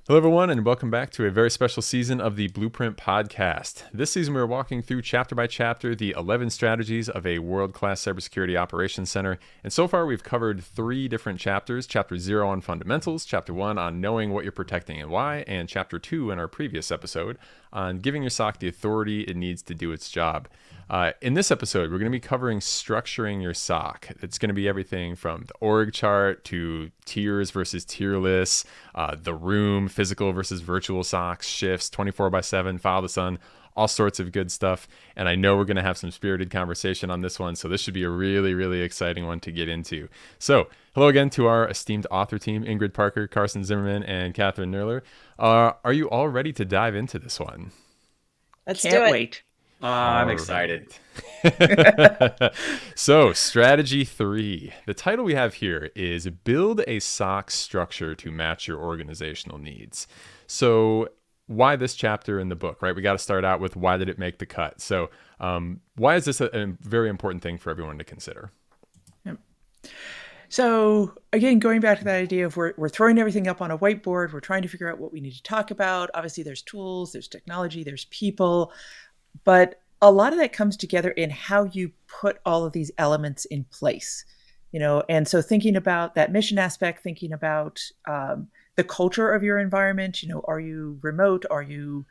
Hello, everyone, and welcome back to a very special season of the Blueprint Podcast. This season, we're walking through chapter by chapter the 11 strategies of a world-class cybersecurity operations center. And so far, we've covered 3 different chapters. Chapter 0 on fundamentals, Chapter 1 on knowing what you're protecting and why, and Chapter 2 in our previous episode on giving your SOC the authority it needs to do its job. In this episode, we're going to be covering structuring your SOC. It's going to be everything from the org chart to tiers versus tierless, the room, physical versus virtual SOCs, shifts, 24/7, follow the sun, all sorts of good stuff. And I know we're going to have some spirited conversation on this one, so this should be a really, really exciting one to get into. So hello again to our esteemed author team, Ingrid Parker, Carson Zimmerman, and Kathryn Knerler. Are you all ready to dive into this one? Let's do it. Can't wait. I'm excited. So, strategy 3. The title we have here is Build a SOC Structure to Match Your Organizational Needs. So, why this chapter in the book, right? We got to start out with why did it make the cut? So, why is this a very important thing for everyone to consider? Yep. So again, going back to that idea of we're throwing everything up on a whiteboard, we're trying to figure out what we need to talk about. Obviously, there's tools, there's technology, there's people, but a lot of that comes together in how you put all of these elements in place, and so thinking about that mission aspect, thinking about the culture of your environment, are you remote? Are you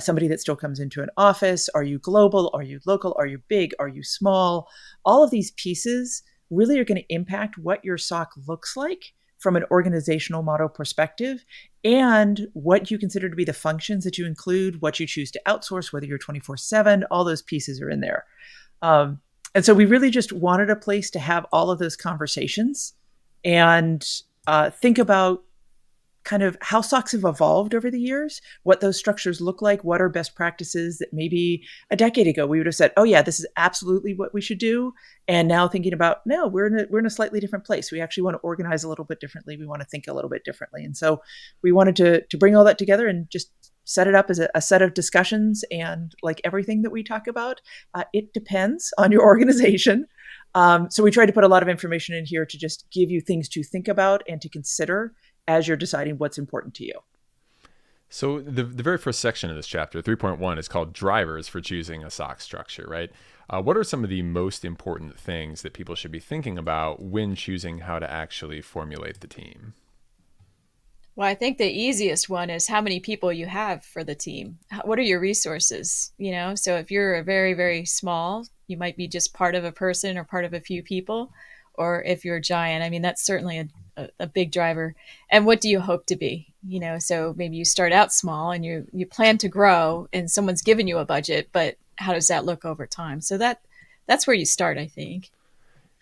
somebody that still comes into an office? Are you global? Are you local? Are you big? Are you small? All of these pieces really are going to impact what your SOC looks like from an organizational model perspective, and what you consider to be the functions that you include, what you choose to outsource, whether you're 24/7, all those pieces are in there. And so we really just wanted a place to have all of those conversations and think about kind of how SOCs have evolved over the years, what those structures look like, what are best practices that maybe a decade ago we would have said, oh yeah, this is absolutely what we should do. And now thinking about, no, we're in a slightly different place. We actually want to organize a little bit differently. We want to think a little bit differently. And so we wanted to bring all that together and just set it up as a set of discussions. And like everything that we talk about, it depends on your organization. So we tried to put a lot of information in here to just give you things to think about and to consider as you're deciding what's important to you. So the very first section of this chapter, 3.1, is called Drivers for Choosing a SOC Structure, right? What are some of the most important things that people should be thinking about when choosing how to actually formulate the team? Well, I think the easiest one is how many people you have for the team. What are your resources? So if you're a very, very small, you might be just part of a person or part of a few people. Or if you're a giant, that's certainly a big driver. And what do you hope to be? So maybe you start out small and you plan to grow and someone's given you a budget, but how does that look over time? So that's where you start, I think.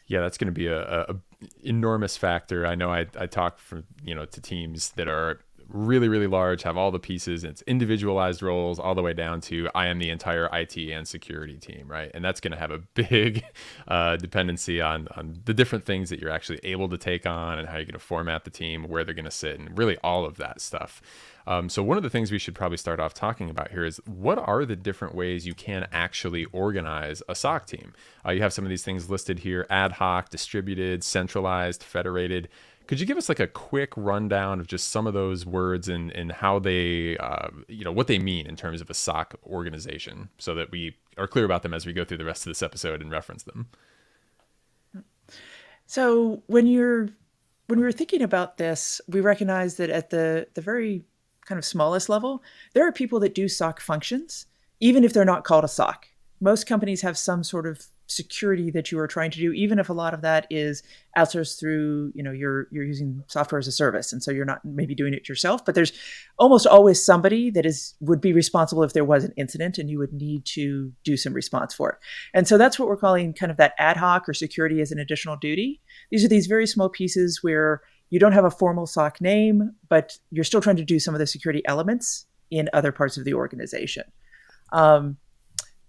Yeah, that's going to be a enormous factor. I know I talk to teams that are really, really large, have all the pieces. It's individualized roles all the way down to I am the entire IT and security team, right? And that's going to have a big dependency on the different things that you're actually able to take on and how you're going to format the team, where they're going to sit, and really all of that stuff. So one of the things we should probably start off talking about here is what are the different ways you can actually organize a SOC team? You have some of these things listed here: ad hoc, distributed, centralized, federated. Could you give us like a quick rundown of just some of those words and how they, what they mean in terms of a SOC organization, so that we are clear about them as we go through the rest of this episode and reference them? So when we were thinking about this, we recognize that at the very kind of smallest level, there are people that do SOC functions, even if they're not called a SOC. Most companies have some sort of security that you are trying to do, even if a lot of that is outsourced through, you're using software as a service. And so you're not maybe doing it yourself, but there's almost always somebody that would be responsible if there was an incident and you would need to do some response for it. And so that's what we're calling kind of that ad hoc or security as an additional duty. These are these very small pieces where you don't have a formal SOC name, but you're still trying to do some of the security elements in other parts of the organization.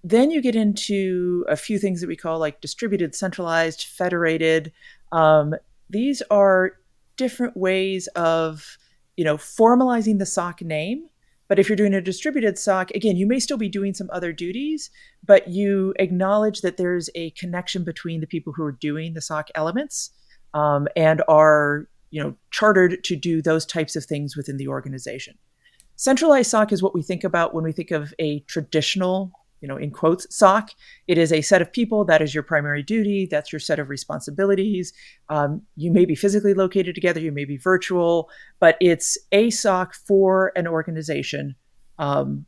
Then you get into a few things that we call like distributed, centralized, federated. These are different ways of, formalizing the SOC name. But if you're doing a distributed SOC, again, you may still be doing some other duties, but you acknowledge that there's a connection between the people who are doing the SOC elements and are chartered to do those types of things within the organization. Centralized SOC is what we think about when we think of a traditional, in quotes, SOC. It is a set of people. That is your primary duty. That's your set of responsibilities. You may be physically located together. You may be virtual, but it's a SOC for an organization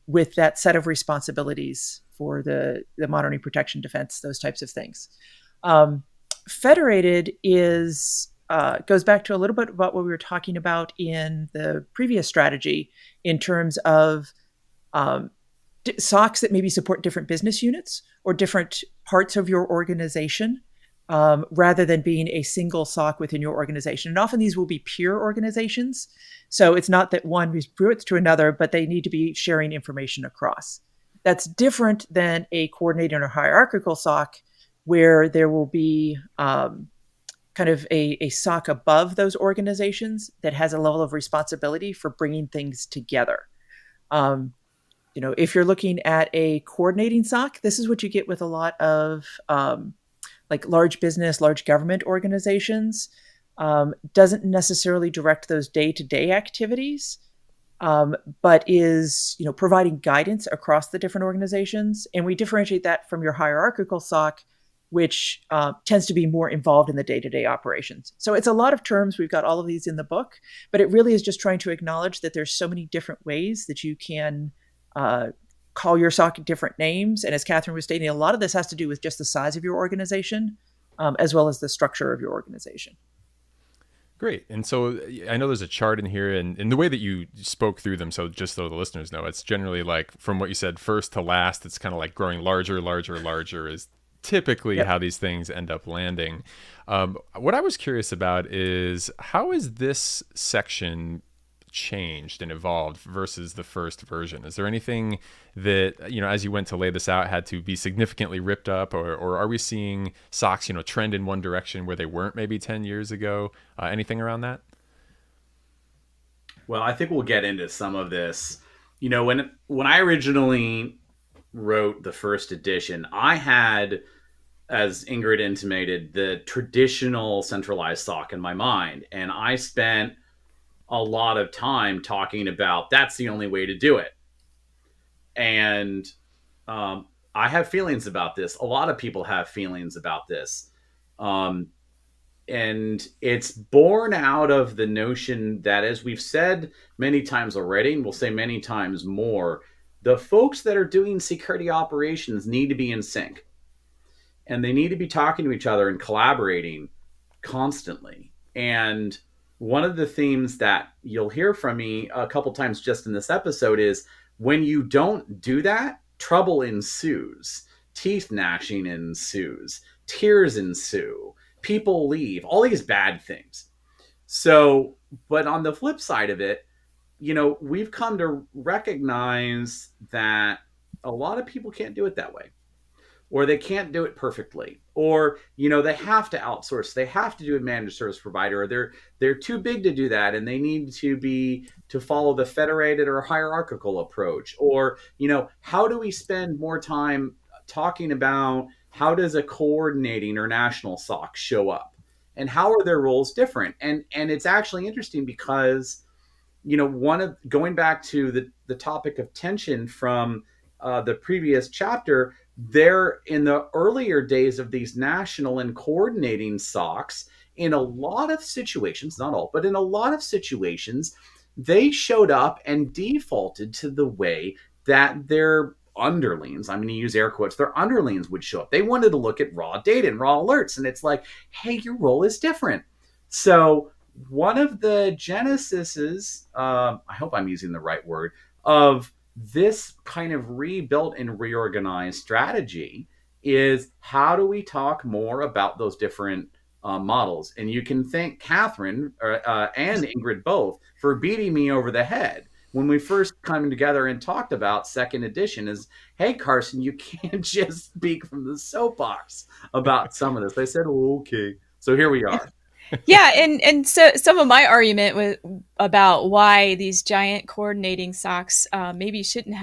with that set of responsibilities for the monitoring, protection, defense, those types of things. Federated goes back to a little bit about what we were talking about in the previous strategy in terms of SOCs that maybe support different business units or different parts of your organization, rather than being a single SOC within your organization. And often these will be peer organizations. So it's not that one recruits to another, but they need to be sharing information across. That's different than a coordinating or hierarchical SOC, where there will be kind of a SOC above those organizations that has a level of responsibility for bringing things together. If you're looking at a coordinating SOC, this is what you get with a lot of like large business, large government organizations. Doesn't necessarily direct those day-to-day activities, but is providing guidance across the different organizations. And we differentiate that from your hierarchical SOC, which tends to be more involved in the day-to-day operations. So it's a lot of terms. We've got all of these in the book, but it really is just trying to acknowledge that there's so many different ways that you can call your SOC different names. And as Kathryn was stating, a lot of this has to do with just the size of your organization, as well as the structure of your organization. Great. And so I know there's a chart in here, and the way that you spoke through them, so just so the listeners know, it's generally like from what you said, first to last, it's kind of like growing larger, larger, larger is typically how these things end up landing. What I was curious about is how is this section changed and evolved versus the first version? Is there anything that, as you went to lay this out, had to be significantly ripped up, or are we seeing SOCs, trend in one direction where they weren't maybe 10 years ago? Anything around that? Well, I think we'll get into some of this. When I originally wrote the first edition, I had, as Ingrid intimated, the traditional centralized SOC in my mind. And I spent a lot of time talking about that's the only way to do it. And I have feelings about this. A lot of people have feelings about this. And it's born out of the notion that, as we've said many times already, and we'll say many times more, the folks that are doing security operations need to be in sync. And they need to be talking to each other and collaborating constantly. And one of the themes that you'll hear from me a couple times just in this episode is when you don't do that, trouble ensues, teeth gnashing ensues, tears ensue, people leave, all these bad things. So, but on the flip side of it, we've come to recognize that a lot of people can't do it that way, or they can't do it perfectly, or, they have to outsource. They have to do a managed service provider, or they're too big to do that. And they need to follow the federated or hierarchical approach, or, how do we spend more time talking about how does a coordinating or national SOC show up, and how are their roles different? And it's actually interesting because, going back to the topic of tension from the previous chapter, there in the earlier days of these national and coordinating SOCs, in a lot of situations, not all, but in a lot of situations, they showed up and defaulted to the way that their underlings, I'm going to use air quotes, their underlings would show up. They wanted to look at raw data and raw alerts. And it's like, hey, your role is different. So one of the genesises, I hope I'm using the right word, of this kind of rebuilt and reorganized strategy is how do we talk more about those different models? And you can thank Kathryn and Ingrid both for beating me over the head when we first came together and talked about second edition is, hey, Carson, you can't just speak from the soapbox about some of this. I said, oh, okay. So here we are. Yeah, and so some of my argument was about why these giant coordinating SOCs maybe shouldn't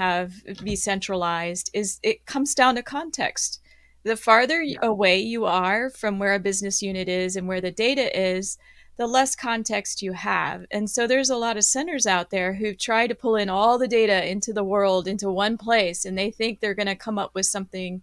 be centralized is it comes down to context. The farther away you are from where a business unit is and where the data is, the less context you have. And so there's a lot of centers out there who try to pull in all the data into the world into one place, and they think they're going to come up with something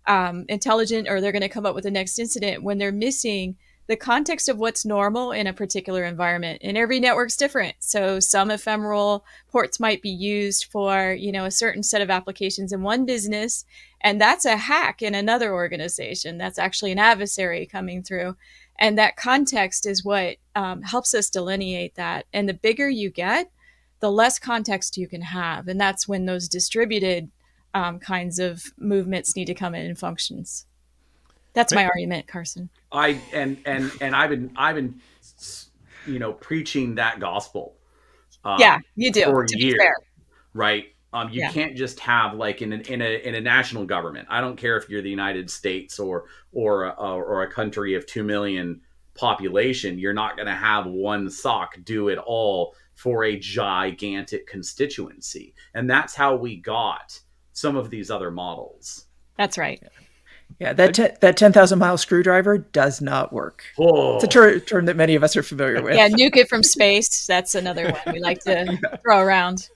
intelligent, or they're going to come up with the next incident, when they're missing the context of what's normal in a particular environment. And every network's different. So some ephemeral ports might be used for, a certain set of applications in one business, and that's a hack in another organization. That's actually an adversary coming through. And that context is what helps us delineate that. And the bigger you get, the less context you can have. And that's when those distributed kinds of movements need to come in and functions. That's my argument, Carson. I've been preaching that gospel. Yeah, you do. For to years, be fair. right? You can't just have, like, in a national government. I don't care if you're the United States or a country of 2 million population. You're not going to have one SOC do it all for a gigantic constituency, and that's how we got some of these other models. That's right. Yeah, that 10,000 mile screwdriver does not work. Oh. It's a term that many of us are familiar with. Yeah, nuke it from space. That's another one we like to throw around.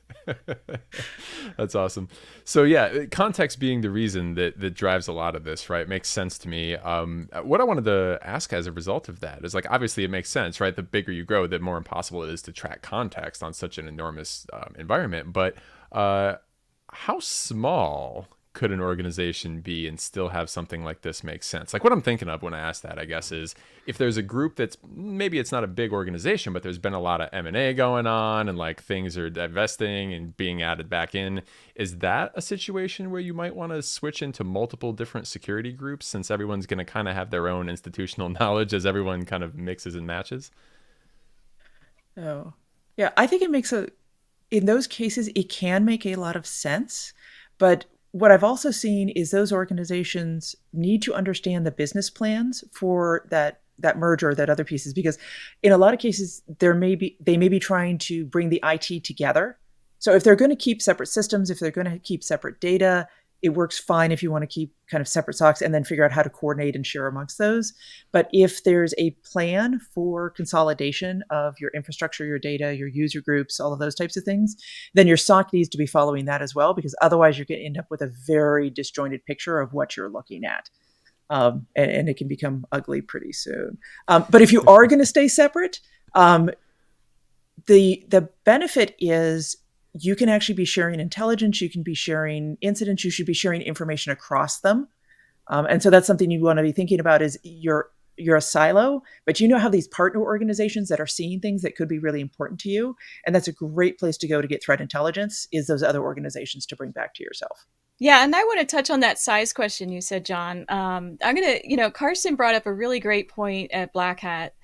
That's awesome. So yeah, context being the reason that drives a lot of this, right? Makes sense to me. What I wanted to ask as a result of that is, like, obviously it makes sense, right? The bigger you grow, the more impossible it is to track context on such an enormous environment. But how small could an organization be and still have something like this make sense? Like, what I'm thinking of when I ask that, I guess, is if there's a group that's, maybe it's not a big organization, but there's been a lot of M&A going on, and like things are divesting and being added back in. Is that a situation where you might want to switch into multiple different security groups, since everyone's going to kind of have their own institutional knowledge as everyone kind of mixes and matches? Oh, yeah. I think in those cases, it can make a lot of sense. But what I've also seen is those organizations need to understand the business plans for that merger, that other pieces, because in a lot of cases, they may be trying to bring the IT together. So if they're going to keep separate systems, if they're going to keep separate data, it works fine if you want to keep kind of separate SOCs and then figure out how to coordinate and share amongst those. But if there's a plan for consolidation of your infrastructure, your data, your user groups, all of those types of things, then your SOC needs to be following that as well, because otherwise you're going to end up with a very disjointed picture of what you're looking at. And it can become ugly pretty soon. But if you are going to stay separate, the benefit is you can actually be sharing intelligence, you can be sharing incidents, you should be sharing information across them. And so that's something you want to be thinking about, is you're a silo, but you know how these partner organizations that are seeing things that could be really important to you. And that's a great place to go to get threat intelligence, is those other organizations to bring back to yourself. Yeah, and I want to touch on that size question you said, John. I'm going to, Carson brought up a really great point at Black Hat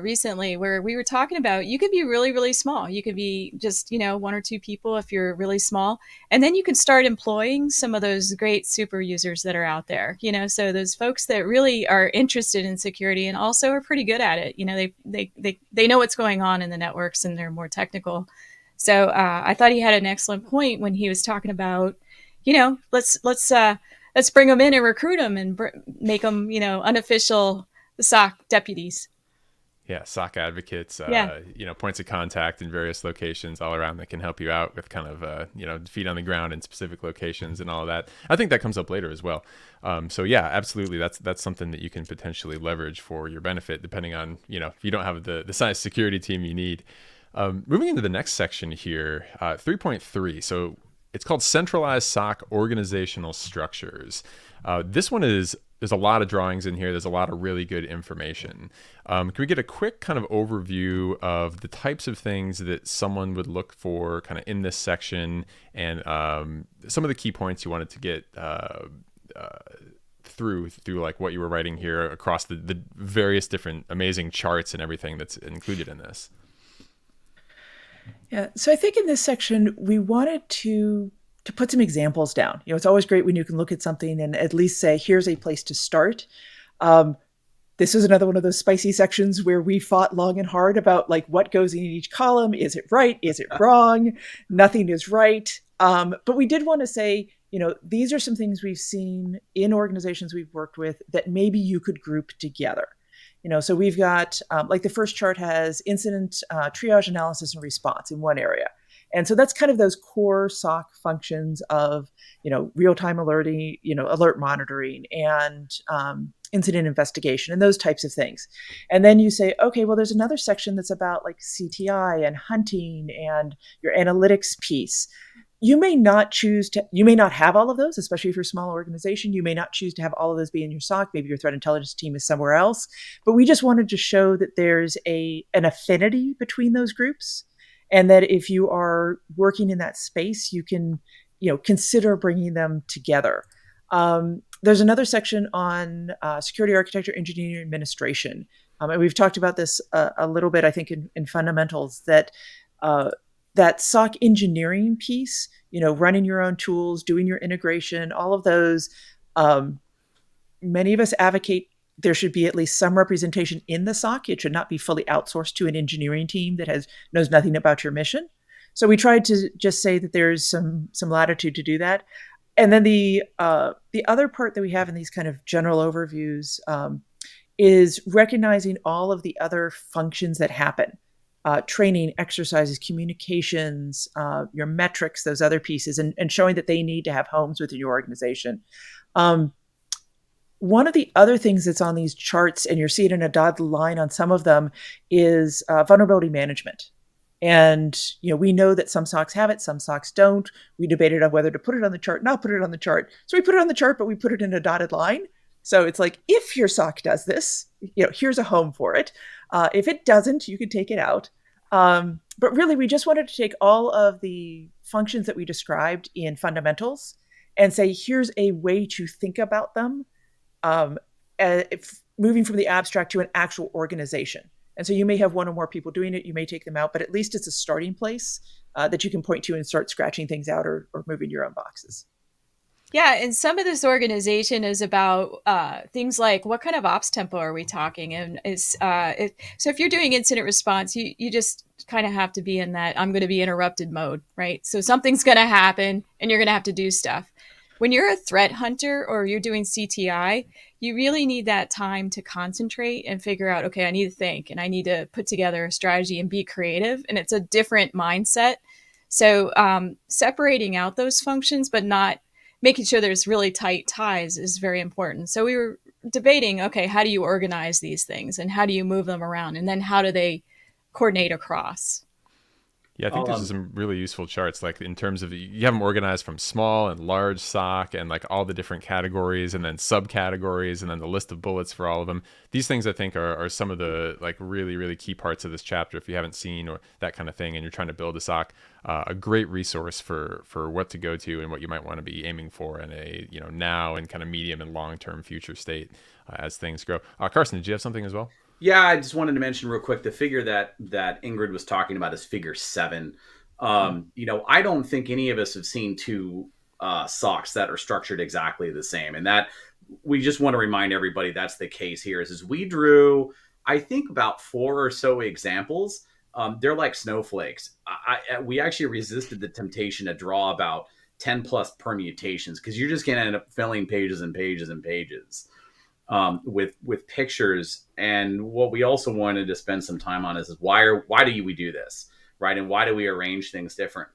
recently, where we were talking about, you could be really, really small. You could be just, 1 or 2 people if you're really small. And then you can start employing some of those great super users that are out there, so those folks that really are interested in security and also are pretty good at it. They know what's going on in the networks, and they're more technical. So I thought he had an excellent point when he was talking about, let's bring them in and recruit them and make them, unofficial SOC deputies. Yeah, SOC advocates, Yeah. Points of contact in various locations all around that can help you out with kind of, feet on the ground in specific locations and all of that. I think that comes up later as well. So yeah, absolutely. That's something that you can potentially leverage for your benefit, depending on, if you don't have the size security team you need. Moving into the next section here, 3.3. So it's called Centralized SOC Organizational Structures. This one there's a lot of drawings in here. There's a lot of really good information. Can we get a quick kind of overview of the types of things that someone would look for kind of in this section, and some of the key points you wanted to get through like what you were writing here across the various different amazing charts and everything that's included in this? Yeah, so I think in this section, we wanted to put some examples down. It's always great when you can look at something and at least say, here's a place to start. This is another one of those spicy sections where we fought long and hard about like what goes in each column. Is it right? Is it wrong? Nothing is right. But we did want to say, these are some things we've seen in organizations we've worked with that maybe you could group together. So we've got, like the first chart has incident triage, analysis, and response in one area. And so that's kind of those core SOC functions of, real-time alerting, alert monitoring and incident investigation and those types of things. And then you say, okay, well, there's another section that's about like CTI and hunting and your analytics piece. You may not have all of those, especially if you're a small organization. You may not choose to have all of those be in your SOC. Maybe your threat intelligence team is somewhere else. But we just wanted to show that there's an affinity between those groups, and that if you are working in that space, you can, consider bringing them together. There's another section on security architecture, engineering, and administration. And we've talked about this a little bit, I think, in fundamentals, that SOC engineering piece, running your own tools, doing your integration, all of those, many of us advocate there should be at least some representation in the SOC. It should not be fully outsourced to an engineering team that knows nothing about your mission. So we tried to just say that there's some latitude to do that. And then the other part that we have in these kind of general overviews is recognizing all of the other functions that happen. Training, exercises, communications, your metrics, those other pieces, and showing that they need to have homes within your organization. One of the other things that's on these charts, and you're seeing in a dotted line on some of them, is vulnerability management. And we know that some SOCs have it, some SOCs don't. We debated on whether to put it on the chart, not put it on the chart. So we put it on the chart, but we put it in a dotted line. So it's like, if your SOC does this, here's a home for it. If it doesn't, you can take it out. But really, we just wanted to take all of the functions that we described in fundamentals and say, here's a way to think about them, moving from the abstract to an actual organization. And so you may have one or more people doing it, you may take them out, but at least it's a starting place that you can point to and start scratching things out or moving your own boxes. Yeah, and some of this organization is about things like, what kind of ops tempo are we talking? And so if you're doing incident response, you just kind of have to be in that I'm going to be interrupted mode, right? So something's going to happen and you're going to have to do stuff. When you're a threat hunter or you're doing CTI, you really need that time to concentrate and figure out, okay, I need to think and I need to put together a strategy and be creative. And it's a different mindset. So separating out those functions, but not making sure there's really tight ties is very important. So we were debating, okay, how do you organize these things and how do you move them around? And then how do they coordinate across? Yeah, I think there's some really useful charts, like in terms of you have them organized from small and large SOC and like all the different categories and then subcategories and then the list of bullets for all of them. These things I think are some of the like really, really key parts of this chapter. If you haven't seen or that kind of thing and you're trying to build a SOC, a great resource for what to go to and what you might want to be aiming for in a now and kind of medium and long-term future state as things grow. Carson, did you have something as well? Yeah, I just wanted to mention real quick the figure that Ingrid was talking about is figure 7. I don't think any of us have seen two SOCs that are structured exactly the same, and that we just want to remind everybody that's the case here. Is we drew, I think, about 4 or so examples. They're like snowflakes. We actually resisted the temptation to draw about 10 plus permutations because you're just going to end up filling pages and pages and pages. With pictures. And what we also wanted to spend some time on is why do we do this, right? And why do we arrange things different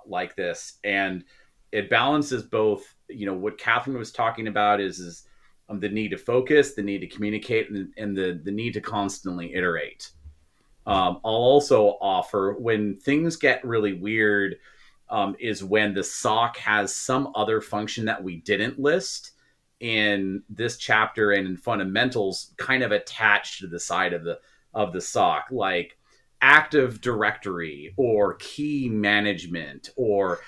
like this? And it balances both, what Kathryn was talking about is the need to focus, the need to communicate, and the need to constantly iterate. I'll also offer when things get really weird is when the SOC has some other function that we didn't list in this chapter and in fundamentals kind of attached to the side of the SOC, like Active Directory or key management or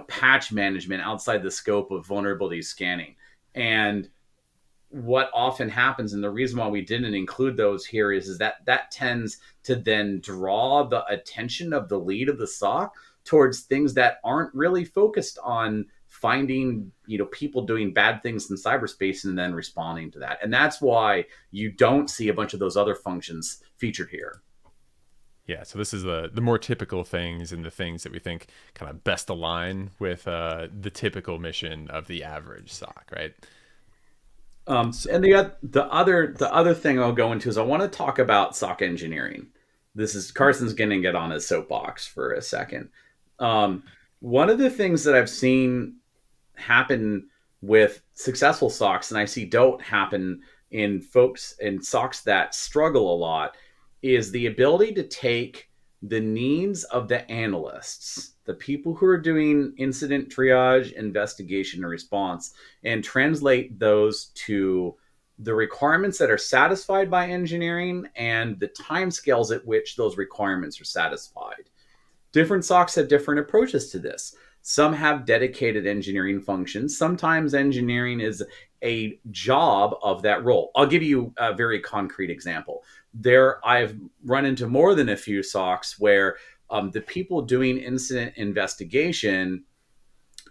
patch management outside the scope of vulnerability scanning. And what often happens, and the reason why we didn't include those here is that tends to then draw the attention of the lead of the SOC towards things that aren't really focused on finding people doing bad things in cyberspace and then responding to that. And that's why you don't see a bunch of those other functions featured here. Yeah, so this is the more typical things and the things that we think kind of best align with the typical mission of the average SOC, right? And the other thing I'll go into is I want to talk about SOC engineering. This is Carson's going to get on his soapbox for a second. One of the things that I've seen happen with successful SOCs, and I see don't happen in folks in SOCs that struggle a lot, is the ability to take the needs of the analysts, the people who are doing incident triage, investigation, and response, and translate those to the requirements that are satisfied by engineering and the timescales at which those requirements are satisfied. Different SOCs have different approaches to this. Some have dedicated engineering functions. Sometimes engineering is a job of that role. I'll give you a very concrete example. I've run into more than a few SOCs where the people doing incident investigation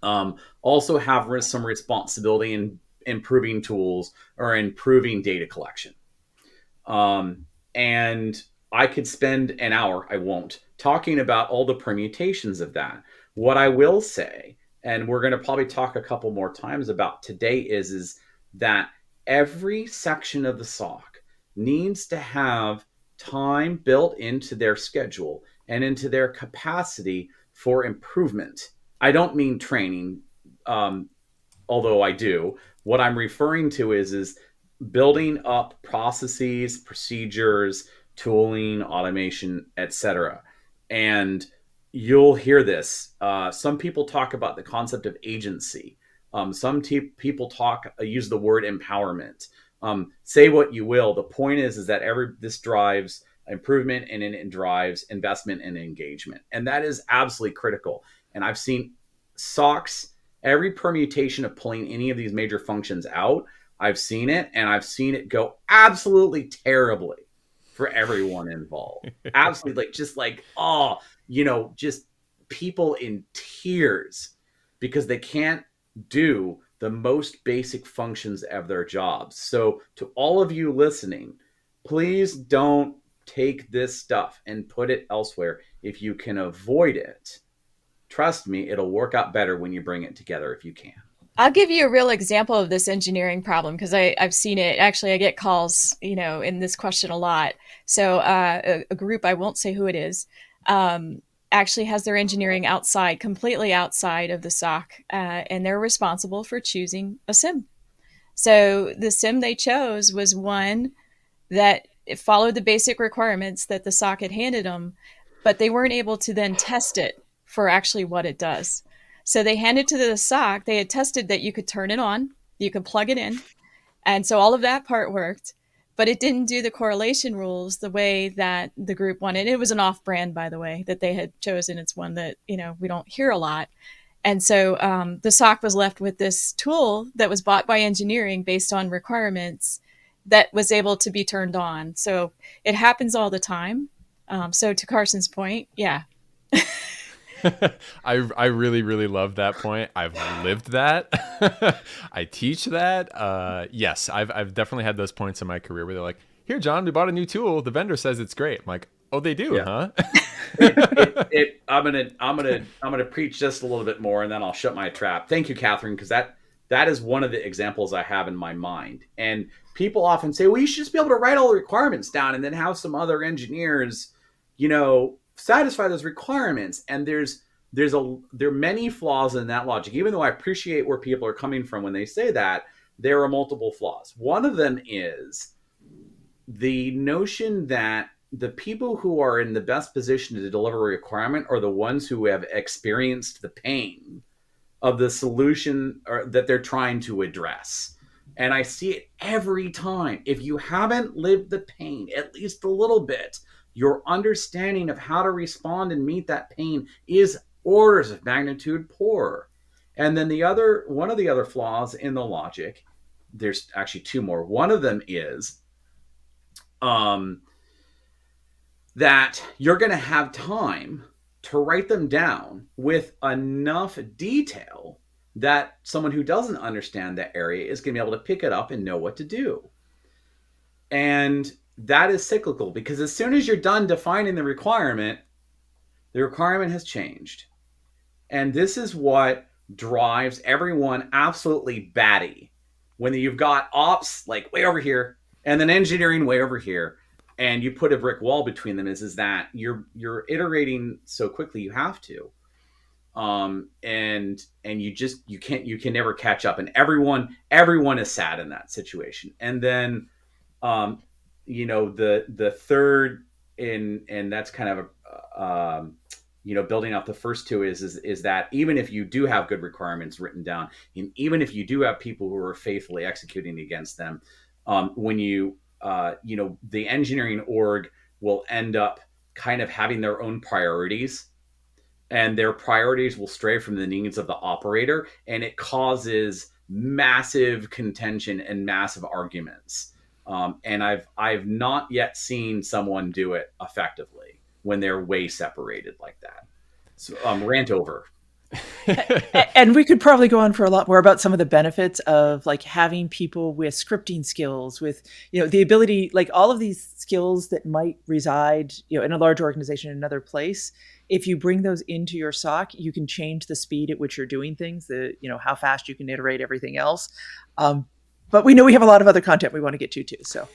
also have some responsibility in improving tools or improving data collection. And I could spend an hour, I won't, talking about all the permutations of that. What I will say, and we're going to probably talk a couple more times about today, is that every section of the SOC needs to have time built into their schedule and into their capacity for improvement. I don't mean training, although I do. What I'm referring to is building up processes, procedures, tooling, automation, etc. And you'll hear this. Some people talk about the concept of agency. Some people use the word empowerment. Say what you will. The point is that this drives improvement and it drives investment and engagement. And that is absolutely critical. And I've seen SOCs, every permutation of pulling any of these major functions out, I've seen it, and I've seen it go absolutely terribly for everyone involved. Absolutely, just people in tears because they can't do the most basic functions of their jobs. So to all of you listening, please don't take this stuff and put it elsewhere. If you can avoid it, trust me, it'll work out better when you bring it together if you can. I'll give you a real example of this engineering problem because I've seen it. Actually, I get calls, in this question a lot. So a group, I won't say who it is, actually has their engineering completely outside of the SOC, and they're responsible for choosing a SIM. So the SIM they chose was one that it followed the basic requirements that the SOC had handed them, but they weren't able to then test it for actually what it does. So they handed to the SOC. They had tested that you could turn it on, you could plug it in. And so all of that part worked, but it didn't do the correlation rules the way that the group wanted. It was an off-brand, by the way, that they had chosen. It's one that, we don't hear a lot. And so the SOC was left with this tool that was bought by engineering based on requirements that was able to be turned on. So it happens all the time. So to Carson's point, yeah. I really, really love that point. I've lived that. I teach that. Yes, I've definitely had those points in my career where they're like, "Here, John, we bought a new tool. The vendor says it's great." I'm like, "Oh, they do, huh?" I'm gonna preach just a little bit more, and then I'll shut my trap. Thank you, Kathryn, because that is one of the examples I have in my mind. And people often say, "Well, you should just be able to write all the requirements down, and then have some other engineers, satisfy those requirements." And there are many flaws in that logic. Even though I appreciate where people are coming from when they say that, there are multiple flaws. One of them is the notion that the people who are in the best position to deliver a requirement are the ones who have experienced the pain of the solution that they're trying to address. And I see it every time. If you haven't lived the pain at least a little bit, your understanding of how to respond and meet that pain is orders of magnitude poorer. And then one of the other flaws in the logic, there's actually two more. One of them is that you're going to have time to write them down with enough detail that someone who doesn't understand that area is going to be able to pick it up and know what to do. And that is cyclical, because as soon as you're done defining the requirement has changed. And this is what drives everyone absolutely batty When you've got ops like way over here and then engineering way over here, and you put a brick wall between them, is that you're iterating so quickly you have to. And you can never catch up, and everyone is sad in that situation. And then the third, and that's kind of building off the first two, is that even if you do have good requirements written down, and even if you do have people who are faithfully executing against them, when the engineering org will end up kind of having their own priorities, and their priorities will stray from the needs of the operator, and it causes massive contention and massive arguments. And I've not yet seen someone do it effectively when they're way separated like that. So rant over. And we could probably go on for a lot more about some of the benefits of like having people with scripting skills, with, the ability, like all of these skills that might reside, in a large organization in another place. If you bring those into your SOC, you can change the speed at which you're doing things, how fast you can iterate everything else. But we know we have a lot of other content we want to get to too. So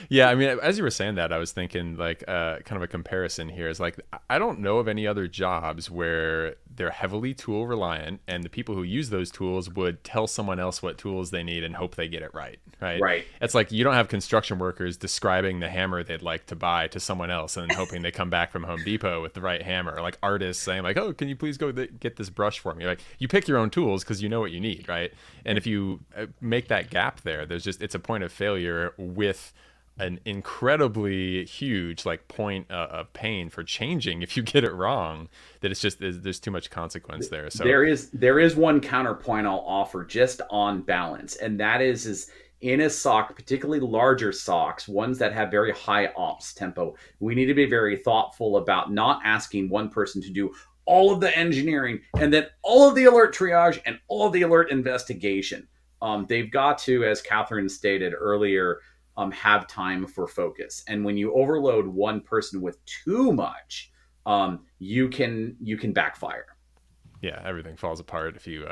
yeah, I mean, as you were saying that, I was thinking like kind of a comparison here is like, I don't know of any other jobs where they're heavily tool reliant and the people who use those tools would tell someone else what tools they need and hope they get it right. Right. It's like you don't have construction workers describing the hammer they'd like to buy to someone else and hoping they come back from Home Depot with the right hammer. Or like artists saying like, oh, can you please go get this brush for me? Like you pick your own tools because you know what you need, right? And if you make that gap there, it's a point of failure with an incredibly huge like point of pain for changing if you get it wrong, that it's just there's too much consequence there. So there is one counterpoint I'll offer just on balance, and that is in a SOC, particularly larger SOCs, ones that have very high ops tempo, we need to be very thoughtful about not asking one person to do all of the engineering and then all of the alert triage and all of the alert investigation. They've got to, as Kathryn stated earlier, have time for focus. And when you overload one person with too much, you can backfire. Yeah, everything falls apart if you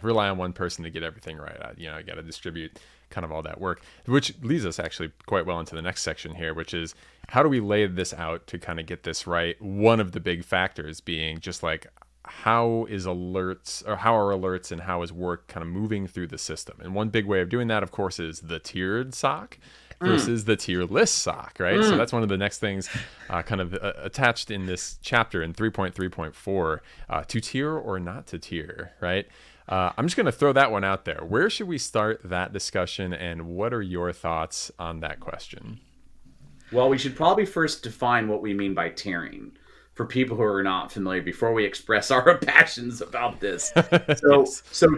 rely on one person to get everything right. You got to distribute kind of all that work, which leads us actually quite well into the next section here, which is how do we lay this out to kind of get this right? One of the big factors being just like, how are alerts and how is work kind of moving through the system? And one big way of doing that, of course, is the tiered SOC versus the tierless SOC, right? So that's one of the next things kind of attached in this chapter in 3.3.4, to tier or not to tier, right? I'm just going to throw that one out there. Where should we start that discussion, and what are your thoughts on that question? Well, we should probably first define what we mean by tiering for people who are not familiar before we express our passions about this. So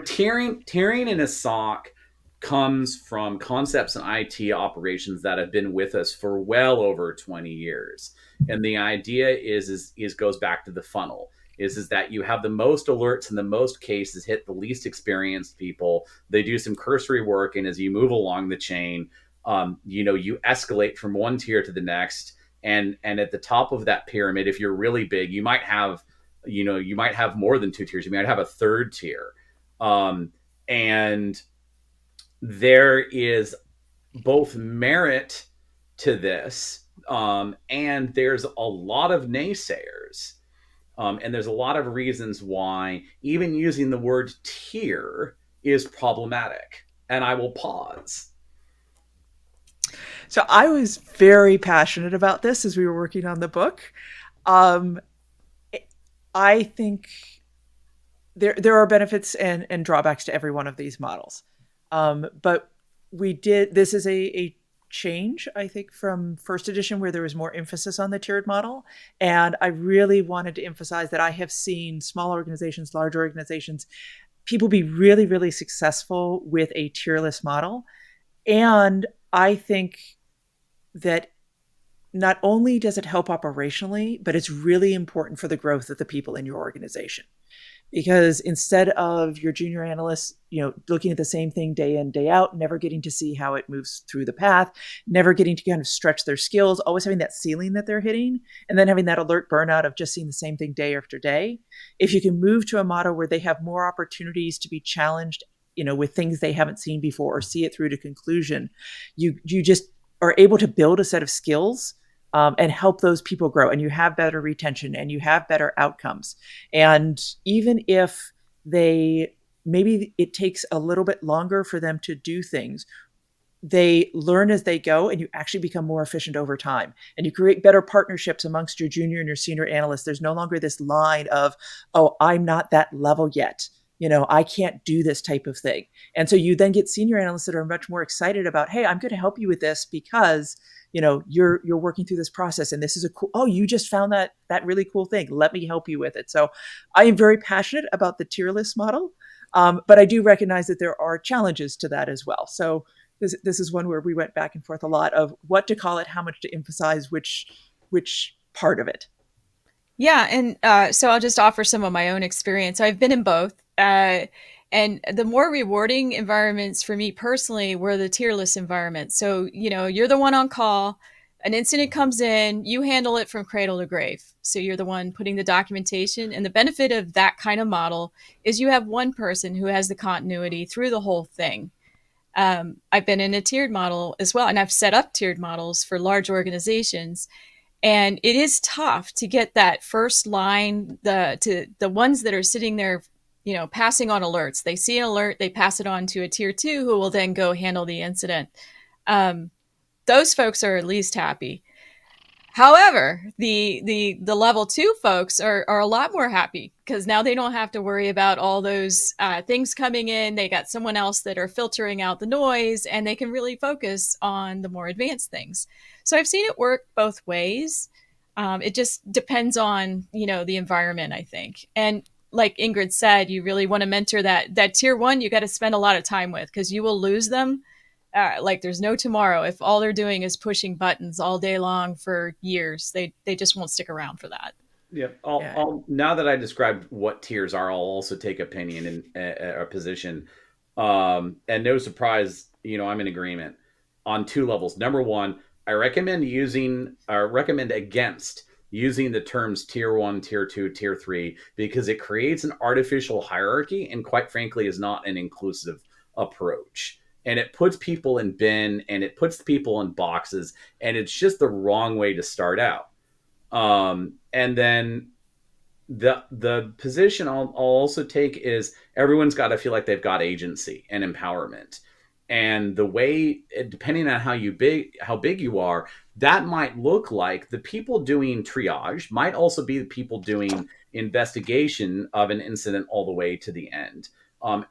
tiering in a SOC comes from concepts in IT operations that have been with us for well over 20 years. And the idea is goes back to the funnel. Is that you have the most alerts in the most cases hit the least experienced people. They do some cursory work, and as you move along the chain, you escalate from one tier to the next. And at the top of that pyramid, if you're really big, you might have more than two tiers. You might have a third tier, and there is both merit to this, and there's a lot of naysayers. And there's a lot of reasons why even using the word tier is problematic. And I will pause. So I was very passionate about this as we were working on the book. I think there are benefits and drawbacks to every one of these models. But this is a change, I think, from first edition, where there was more emphasis on the tiered model. And I really wanted to emphasize that I have seen small organizations, large organizations, people be really, really successful with a tierless model. And I think that not only does it help operationally, but it's really important for the growth of the people in your organization. Because instead of your junior analysts, looking at the same thing day in, day out, never getting to see how it moves through the path, never getting to kind of stretch their skills, always having that ceiling that they're hitting, and then having that alert burnout of just seeing the same thing day after day. If you can move to a model where they have more opportunities to be challenged with things they haven't seen before or see it through to conclusion, you just are able to build a set of skills and help those people grow, and you have better retention and you have better outcomes. And even if maybe it takes a little bit longer for them to do things, they learn as they go, and you actually become more efficient over time, and you create better partnerships amongst your junior and your senior analysts. There's no longer this line of, oh, I'm not that level yet. I can't do this type of thing. And so you then get senior analysts that are much more excited about, hey, I'm going to help you with this because, you're working through this process, and this is you just found that really cool thing. Let me help you with it. So I am very passionate about the tierless model, but I do recognize that there are challenges to that as well. So this is one where we went back and forth a lot of what to call it, how much to emphasize which part of it. Yeah, and so I'll just offer some of my own experience. I've been in both. And the more rewarding environments for me personally were the tierless environments. So, you're the one on call, an incident comes in, you handle it from cradle to grave. So you're the one putting the documentation. And the benefit of that kind of model is you have one person who has the continuity through the whole thing. I've been in a tiered model as well, and I've set up tiered models for large organizations. And it is tough to get that first line, to the ones that are sitting there, passing on alerts. They see an alert, they pass it on to a tier 2 who will then go handle the incident. Those folks are at least happy. However, the level 2 folks are a lot more happy because now they don't have to worry about all those things coming in. They got someone else that are filtering out the noise, and they can really focus on the more advanced things. So I've seen it work both ways. It just depends on, the environment, I think. And like Ingrid said, you really want to mentor that tier 1 you got to spend a lot of time with, because you will lose them like there's no tomorrow if all they're doing is pushing buttons all day long for years. They just won't stick around for that. Yeah. I'll now that I described what tiers are, I'll also take opinion in a position. And no surprise, I'm in agreement on 2 levels. Number 1, I recommend against using the terms tier 1, tier 2, tier 3, because it creates an artificial hierarchy and, quite frankly, is not an inclusive approach. And it puts people in bin, and it puts people in boxes, and it's just the wrong way to start out. And then the position I'll also take is everyone's got to feel like they've got agency and empowerment. And the way, depending on how big you are, that might look like the people doing triage might also be the people doing investigation of an incident all the way to the end.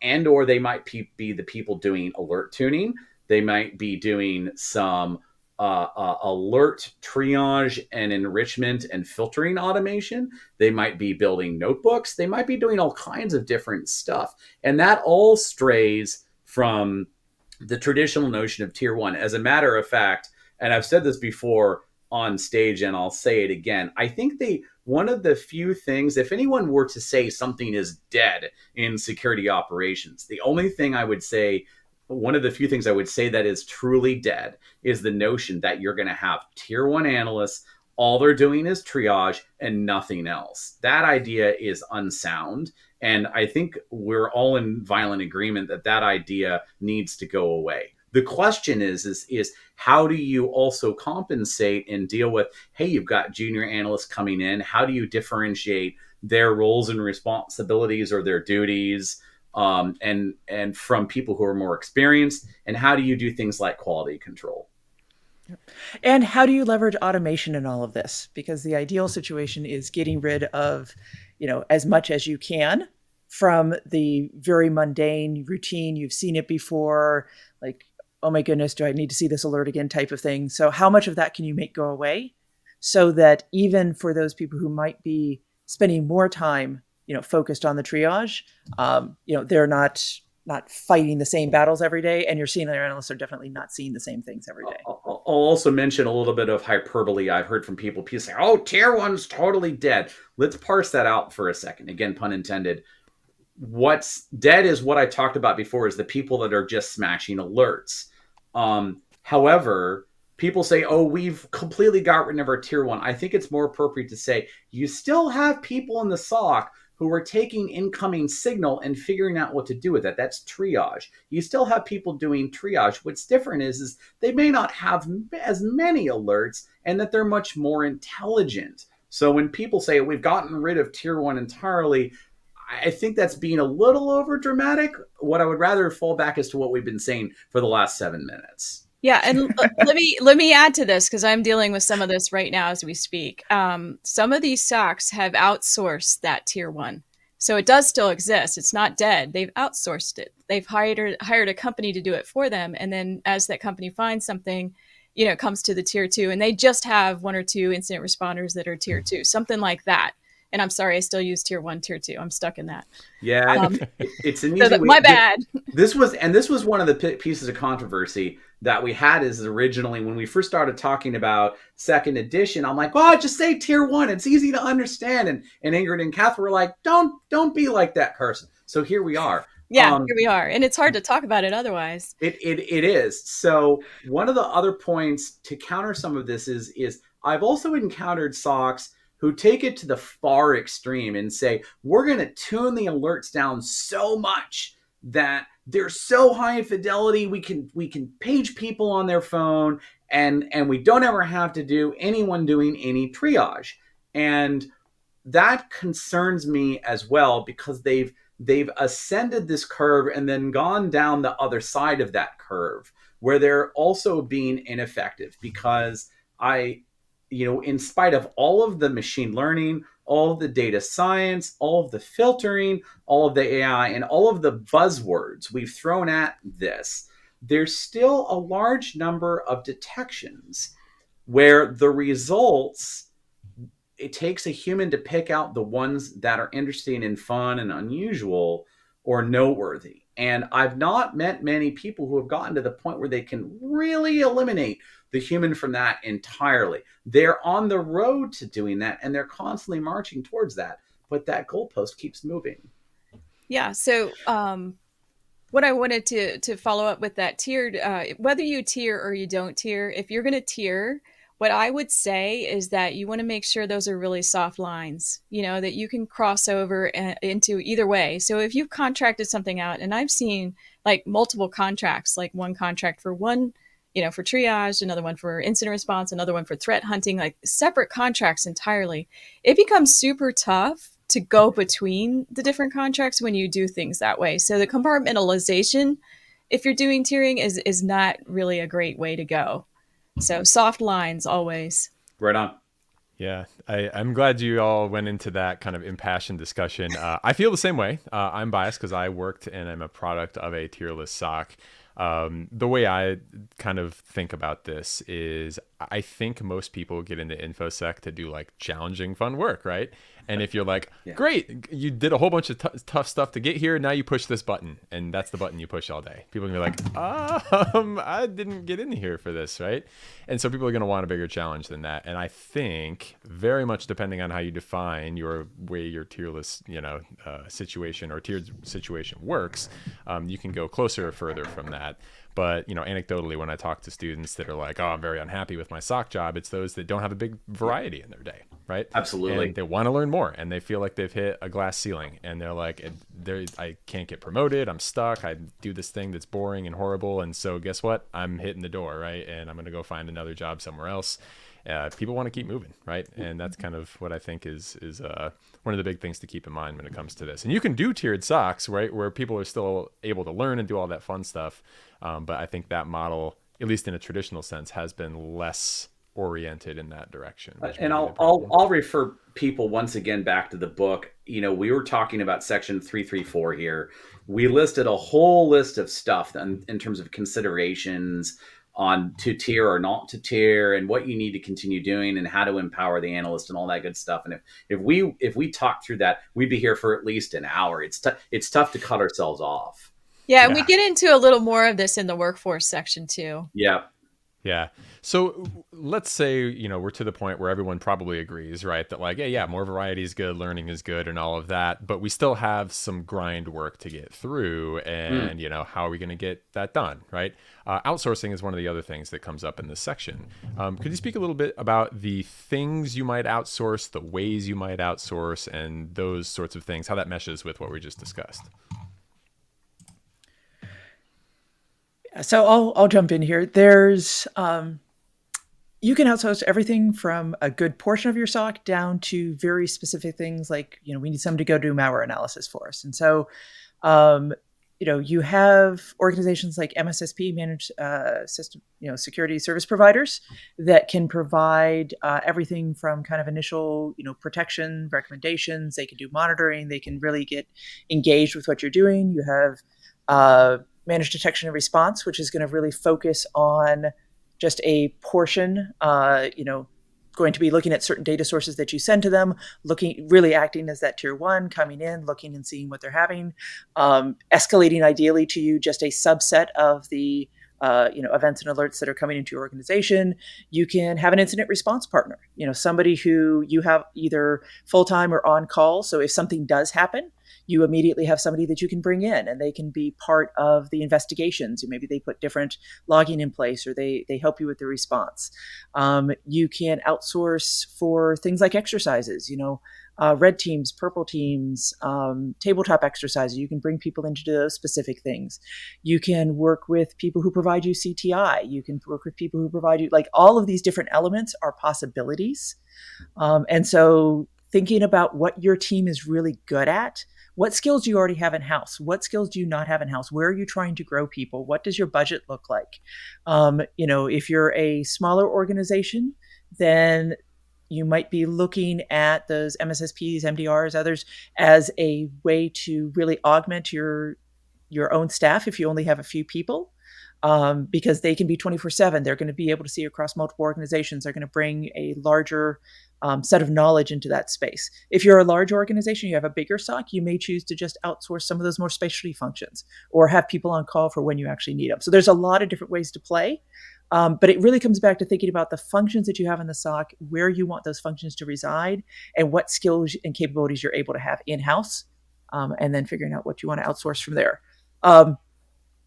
And or they might be the people doing alert tuning. They might be doing some alert triage and enrichment and filtering automation. They might be building notebooks. They might be doing all kinds of different stuff. And that all strays from the traditional notion of tier 1. As a matter of fact, and I've said this before on stage and I'll say it again, I think one of the few things, if anyone were to say something is dead in security operations, the only thing I would say, one of the few things I would say that is truly dead is the notion that you're going to have tier 1 analysts, all they're doing is triage and nothing else. That idea is unsound. And I think we're all in violent agreement that idea needs to go away. The question is how do you also compensate and deal with, hey, you've got junior analysts coming in. How do you differentiate their roles and responsibilities or their duties and from people who are more experienced? And how do you do things like quality control? And how do you leverage automation in all of this? Because the ideal situation is getting rid of, as much as you can from the very mundane routine. You've seen it before, like, oh my goodness, do I need to see this alert again type of thing. So how much of that can you make go away so that even for those people who might be spending more time, focused on the triage, they're not fighting the same battles every day, and your senior analysts are definitely not seeing the same things every day. I'll also mention a little bit of hyperbole. I've heard from people say, oh, tier 1's totally dead. Let's parse that out for a second. Again, pun intended. What's dead is what I talked about before, is the people that are just smashing alerts. However, people say, oh, we've completely got rid of our tier 1. I think it's more appropriate to say you still have people in the SOC who are taking incoming signal and figuring out what to do with it. That's triage. You still have people doing triage. What's different is they may not have as many alerts and that they're much more intelligent. So when people say we've gotten rid of tier one entirely, I think that's being a little over dramatic. What I would rather fall back is to what we've been saying for the last 7 minutes. Yeah, and let me add to this because I'm dealing with some of this right now as we speak. Some of these SOCs have outsourced that tier one, so it does still exist. It's not dead. They've outsourced it. They've hired a company to do it for them, and then as that company finds something, it comes to the tier two, and they just have one or two incident responders that are tier two, something like that. And I'm sorry, I still use tier one, tier two. I'm stuck in that. Yeah, it's an easy way. My bad. This was one of the pieces of controversy that we had is originally when we first started talking about second edition. I'm like, well, just say tier one. It's easy to understand. And Ingrid and Kathryn were like, don't be like that, Carson. So here we are. Yeah, here we are. And it's hard to talk about it otherwise. It is. So one of the other points to counter some of this is I've also encountered SOCs who take it to the far extreme and say, we're going to tune the alerts down so much that they're so high in fidelity, we can page people on their phone and we don't ever have to do anyone doing any triage. And that concerns me as well because they've ascended this curve and then gone down the other side of that curve where they're also being ineffective because in spite of all of the machine learning, all of the data science, all of the filtering, all of the AI, and all of the buzzwords we've thrown at this, there's still a large number of detections where the results, it takes a human to pick out the ones that are interesting and fun and unusual or noteworthy. And I've not met many people who have gotten to the point where they can really eliminate the human from that entirely. They're on the road to doing that, and they're constantly marching towards that. But that goalpost keeps moving. Yeah. So what I wanted to follow up with that tiered, whether you tier or you don't tier, if you're going to tier, what I would say is that you want to make sure those are really soft lines, that you can cross over into either way. So if you've contracted something out, and I've seen like multiple contracts, like one contract for one, for triage, another one for incident response, another one for threat hunting, like separate contracts entirely, it becomes super tough to go between the different contracts when you do things that way. So the compartmentalization, if you're doing tiering, is not really a great way to go. So soft lines always. Right on. Yeah, I'm glad you all went into that kind of impassioned discussion. I feel the same way. I'm biased because I worked and I'm a product of a tierless SOC. The way I kind of think about this is I think most people get into InfoSec to do like challenging, fun work, right? And if you're like, great, you did a whole bunch of tough stuff to get here. Now you push this button and that's the button you push all day. People are gonna be like, I didn't get in here for this, right? And so people are gonna want a bigger challenge than that. And I think very much depending on how you define your way your tierless, situation or tiered situation works, you can go closer or further from that. But, anecdotally, when I talk to students that are like, oh, I'm very unhappy with my SOC job, it's those that don't have a big variety in their day, right? Absolutely. And they want to learn more and they feel like they've hit a glass ceiling and they're like, I can't get promoted. I'm stuck. I do this thing that's boring and horrible. And so guess what? I'm hitting the door, right? And I'm going to go find another job somewhere else. People want to keep moving, right? And that's kind of what I think is one of the big things to keep in mind when it comes to this. And you can do tiered SOCs, right, where people are still able to learn and do all that fun stuff. But I think that model, at least in a traditional sense, has been less oriented in that direction. And I'll refer people once again back to the book. We were talking about section 334 here. We listed a whole list of stuff in terms of considerations on to tier or not to tier and what you need to continue doing and how to empower the analyst and all that good stuff. And if we talk through that, we'd be here for at least an hour. It's tough to cut ourselves off. Yeah, and we get into a little more of this in the workforce section too. Yeah. Yeah. So let's say, we're to the point where everyone probably agrees, right? That like, yeah, more variety is good, learning is good and all of that, but we still have some grind work to get through. And, how are we going to get that done, right? Outsourcing is one of the other things that comes up in this section. Could you speak a little bit about the things you might outsource, the ways you might outsource, and those sorts of things, how that meshes with what we just discussed? So I'll jump in here. There's you can outsource everything from a good portion of your SOC down to very specific things like, we need someone to go do malware analysis for us. And so, you have organizations like MSSP, managed system, security service providers that can provide everything from kind of initial, protection recommendations. They can do monitoring. They can really get engaged with what you're doing. You have managed detection and response, which is going to really focus on just a portion, going to be looking at certain data sources that you send to them, really acting as that tier one, coming in, looking and seeing what they're having, escalating ideally to you just a subset of the events and alerts that are coming into your organization. You can have an incident response partner, somebody who you have either full-time or on call. So if something does happen, you immediately have somebody that you can bring in and they can be part of the investigations. Maybe they put different logging in place or they help you with the response. You can outsource for things like exercises, red teams, purple teams, tabletop exercises. You can bring people into those specific things. You can work with people who provide you CTI. You can work with people who provide you, like all of these different elements are possibilities. And so thinking about what your team is really good at, what skills do you already have in-house? What skills do you not have in-house? Where are you trying to grow people? What does your budget look like? If you're a smaller organization, then you might be looking at those MSSPs, MDRs, others as a way to really augment your own staff if you only have a few people, because they can be 24/7. They're going to be able to see across multiple organizations. They're going to bring a larger set of knowledge into that space. If you're a large organization, you have a bigger SOC, you may choose to just outsource some of those more specialty functions or have people on call for when you actually need them. So there's a lot of different ways to play. But it really comes back to thinking about the functions that you have in the SOC, where you want those functions to reside, and what skills and capabilities you're able to have in-house, and then figuring out what you want to outsource from there.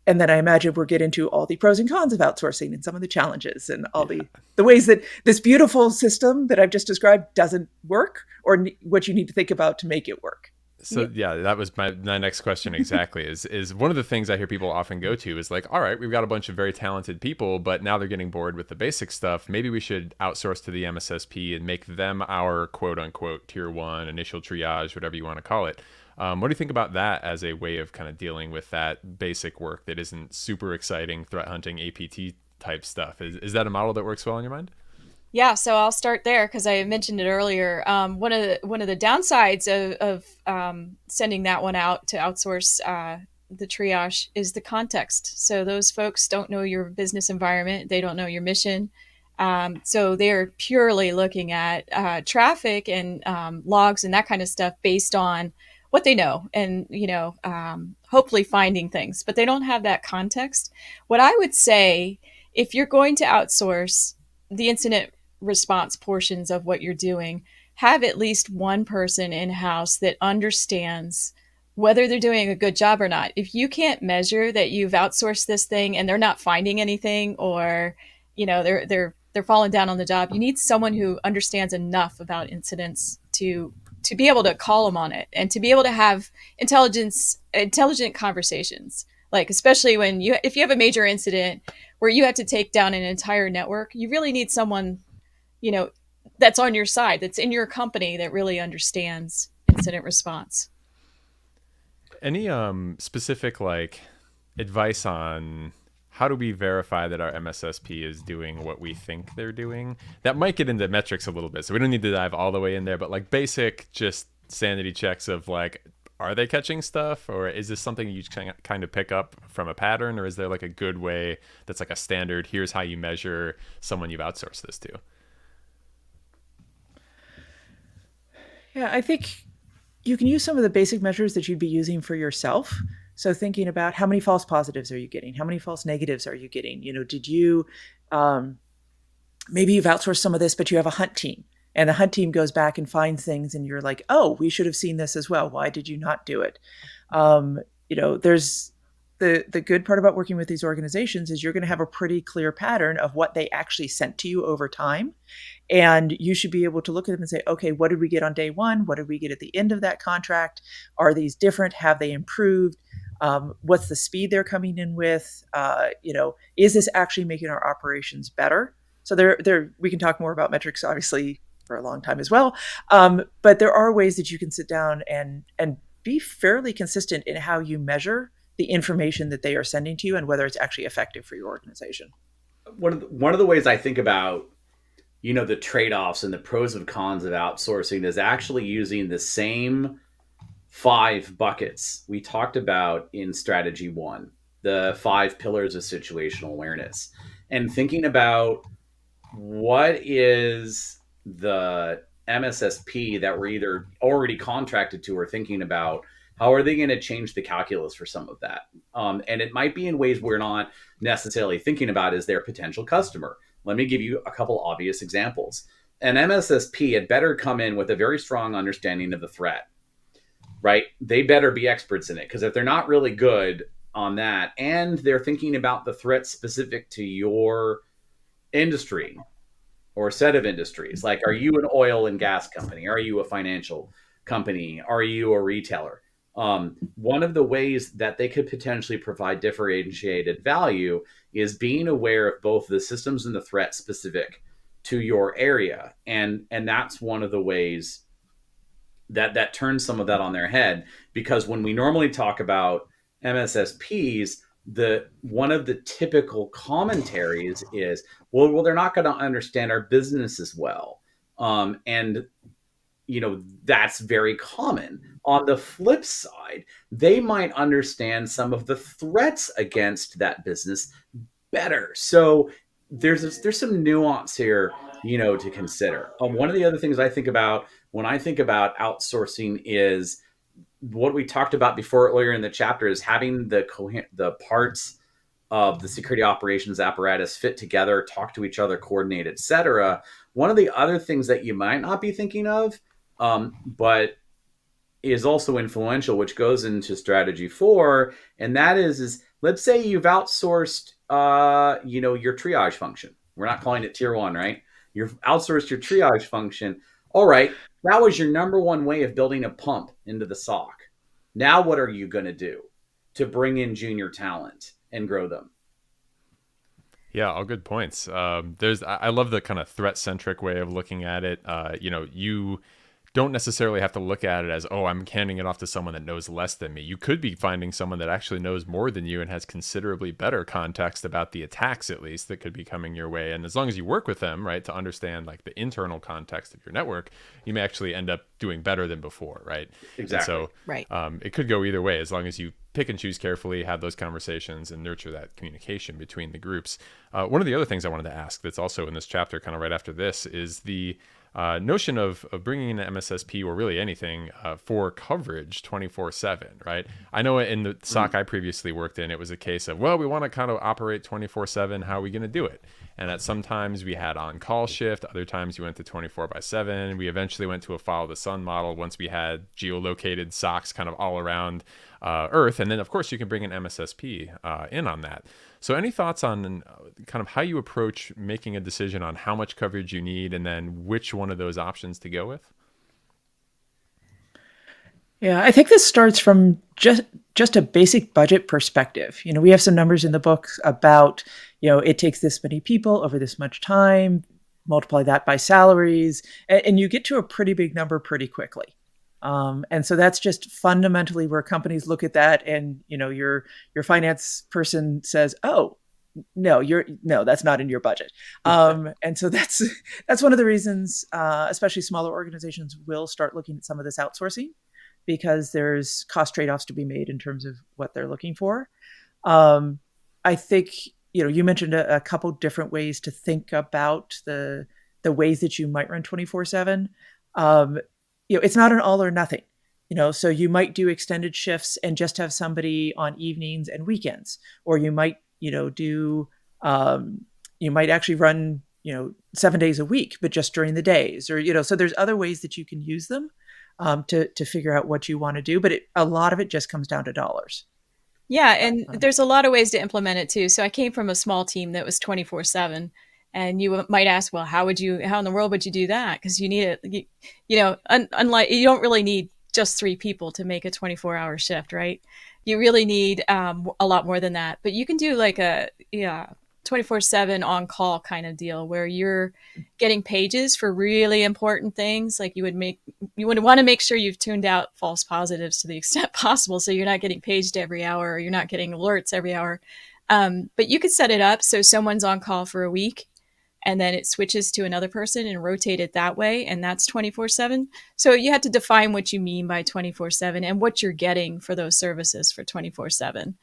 And then I imagine we'll get into all the pros and cons of outsourcing and some of the challenges and all the ways that this beautiful system that I've just described doesn't work, or what you need to think about to make it work. So that was my next question exactly. is one of the things I hear people often go to is like, all right, we've got a bunch of very talented people, but now they're getting bored with the basic stuff. Maybe we should outsource to the MSSP and make them our quote unquote tier one, initial triage, whatever you want to call it. What do you think about that as a way of kind of dealing with that basic work that isn't super exciting threat hunting APT type stuff? Is that a model that works well in your mind? Yeah, so I'll start there because I mentioned it earlier. One of the downsides of sending that one out to outsource the triage is the context. So those folks don't know your business environment. They don't know your mission. So they're purely looking at traffic and logs and that kind of stuff based on what they know and, hopefully finding things. But they don't have that context. What I would say, if you're going to outsource the incident response portions of what you're doing, have at least one person in-house that understands whether they're doing a good job or not. If you can't measure that you've outsourced this thing and they're not finding anything, or they're falling down on the job, you need someone who understands enough about incidents to be able to call them on it and to be able to have intelligent conversations. Like, especially if you have a major incident where you have to take down an entire network, you really need someone that's on your side, that's in your company, that really understands incident response. Any specific advice on how do we verify that our MSSP is doing what we think they're doing? That might get into metrics a little bit, so we don't need to dive all the way in there, but basic just sanity checks of are they catching stuff, or is this something you kind of pick up from a pattern, or is there a good way that's a standard, here's how you measure someone you've outsourced this to? Yeah, I think you can use some of the basic measures that you'd be using for yourself. So thinking about how many false positives are you getting? How many false negatives are you getting? Did you, maybe you've outsourced some of this, but you have a hunt team, and the hunt team goes back and finds things, and you're like, oh, we should have seen this as well. Why did you not do it? There's the good part about working with these organizations is you're going to have a pretty clear pattern of what they actually sent to you over time. And you should be able to look at them and say, okay, what did we get on day one? What did we get at the end of that contract? Are these different? Have they improved? What's the speed they're coming in with? Is this actually making our operations better? So we can talk more about metrics, obviously, for a long time as well. But there are ways that you can sit down and be fairly consistent in how you measure the information that they are sending to you and whether it's actually effective for your organization. One of the ways I think about, the trade-offs and the pros and cons of outsourcing is actually using the same 5 buckets we talked about in strategy 1, the 5 pillars of situational awareness, and thinking about what is the MSSP that we're either already contracted to or thinking about. How are they going to change the calculus for some of that? And it might be in ways we're not necessarily thinking about as their potential customer. Let me give you a couple obvious examples. An MSSP had better come in with a very strong understanding of the threat, right? They better be experts in it, because if they're not really good on that and they're thinking about the threat specific to your industry or set of industries, like, are you an oil and gas company? Are you a financial company? Are you a retailer? One of the ways that they could potentially provide differentiated value is being aware of both the systems and the threat specific to your area. And that's one of the ways that turns some of that on their head, because when we normally talk about MSSPs, one of the typical commentaries is, well, they're not going to understand our business as well. And that's very common. On the flip side, they might understand some of the threats against that business better. So there's some nuance here, to consider. One of the other things I think about when I think about outsourcing is what we talked about before earlier in the chapter, is having the parts of the security operations apparatus fit together, talk to each other, coordinate, etc. One of the other things that you might not be thinking of, but is also influential, which goes into strategy 4, and that is let's say you've outsourced, your triage function. We're not calling it tier 1, right? You've outsourced your triage function. All right, that was your number one way of building a pump into the SOC. Now, what are you going to do to bring in junior talent and grow them? Yeah, all good points. I love the kind of threat-centric way of looking at it. You don't necessarily have to look at it as, oh, I'm handing it off to someone that knows less than me. You could be finding someone that actually knows more than you and has considerably better context about the attacks, at least, that could be coming your way. And as long as you work with them, right, to understand like the internal context of your network, you may actually end up doing better than before, right? Exactly. And so right. It could go either way, as long as you pick and choose carefully, have those conversations, and nurture that communication between the groups. One of the other things I wanted to ask that's also in this chapter, kind of right after this, is the notion of bringing in an MSSP, or really anything, for coverage 24/7, right? I know in the SOC I previously worked in, it was a case of, well, we want to kind of operate 24/7. How are we going to do it? And that sometimes we had on-call shift. Other times we went to 24/7. We eventually went to a follow the sun model once we had geolocated SOCs kind of all around Earth. And then, of course, you can bring an MSSP in on that. So any thoughts on kind of how you approach making a decision on how much coverage you need and then which one of those options to go with? Yeah, I think this starts from just a basic budget perspective. We have some numbers in the book about, it takes this many people over this much time, multiply that by salaries, and you get to a pretty big number pretty quickly. And so that's just fundamentally where companies look at that, and your finance person says, "Oh, no, that's not in your budget." And so that's one of the reasons, especially smaller organizations will start looking at some of this outsourcing, because there's cost trade-offs to be made in terms of what they're looking for. I think you mentioned a couple different ways to think about the ways that you might run 24/7. It's not an all or nothing. So you might do extended shifts and just have somebody on evenings and weekends, or you might, do, you might actually run, 7 days a week, but just during the days, or, so there's other ways that you can use them to figure out what you want to do. But a lot of it just comes down to dollars. Yeah, and there's a lot of ways to implement it too. So I came from a small team that was 24/7, and you might ask, well, how in the world would you do that? Because you need it, unlike you don't really need just 3 people to make a 24-hour shift, right? You really need a lot more than that. But you can do like a 24/7 on call kind of deal where you're getting pages for really important things. Like you would want to make sure you've tuned out false positives to the extent possible, so you're not getting paged every hour, or you're not getting alerts every hour. But you could set it up so someone's on call for a week, and then it switches to another person and rotate it that way, and that's 24/7. So you have to define what you mean by 24/7 and what you're getting for those services for 24/7.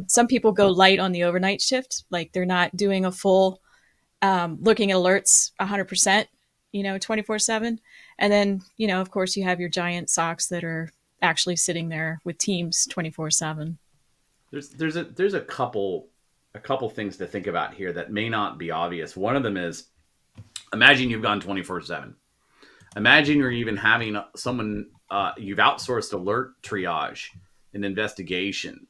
Some people go light on the overnight shift, like they're not doing a full looking at alerts 100%, 24/7. And then, of course, you have your giant SOCs that are actually sitting there with teams 24/7. There's a couple things to think about here that may not be obvious. One of them is, imagine you've gone 24/7. Imagine you're even having someone, you've outsourced alert triage and investigation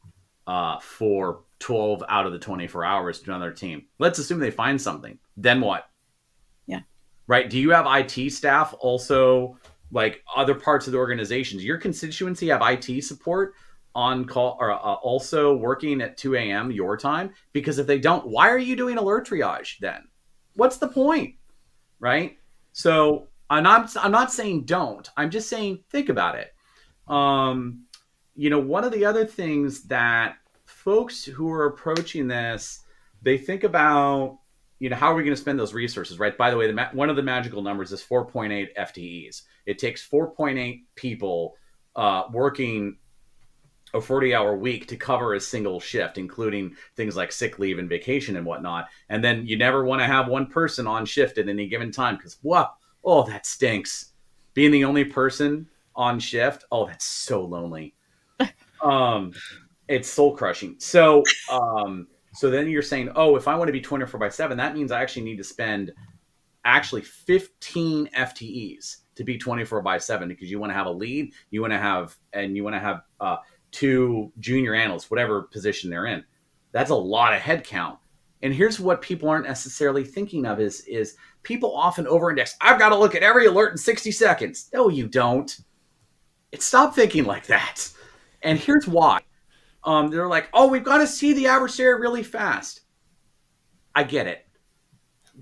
for 12 out of the 24 hours to another team. Let's assume they find something. Then what? Yeah. Right. Do you have IT staff also, like other parts of the organization? Does your constituency have IT support on call, or also working at 2 a.m. your time? Because if they don't, why are you doing alert triage then? What's the point? Right. So I'm not saying don't. I'm just saying think about it. One of the other things that folks who are approaching this, they think about, how are we going to spend those resources, right? By the way, one of the magical numbers is 4.8 FTEs. It takes 4.8 people working a 40-hour week to cover a single shift, including things like sick leave and vacation and whatnot. And then you never want to have one person on shift at any given time because, that stinks. Being the only person on shift, that's so lonely. It's soul crushing. So then you're saying, if I want to be 24/7, that means I actually need to spend 15 FTEs to be 24/7, because you want to have a lead, you want to have 2 junior analysts, whatever position they're in. That's a lot of headcount. And here's what people aren't necessarily thinking of is people often over-index. I've got to look at every alert in 60 seconds. No, you don't. Stop thinking like that. And here's why. They're like, we've got to see the adversary really fast. I get it.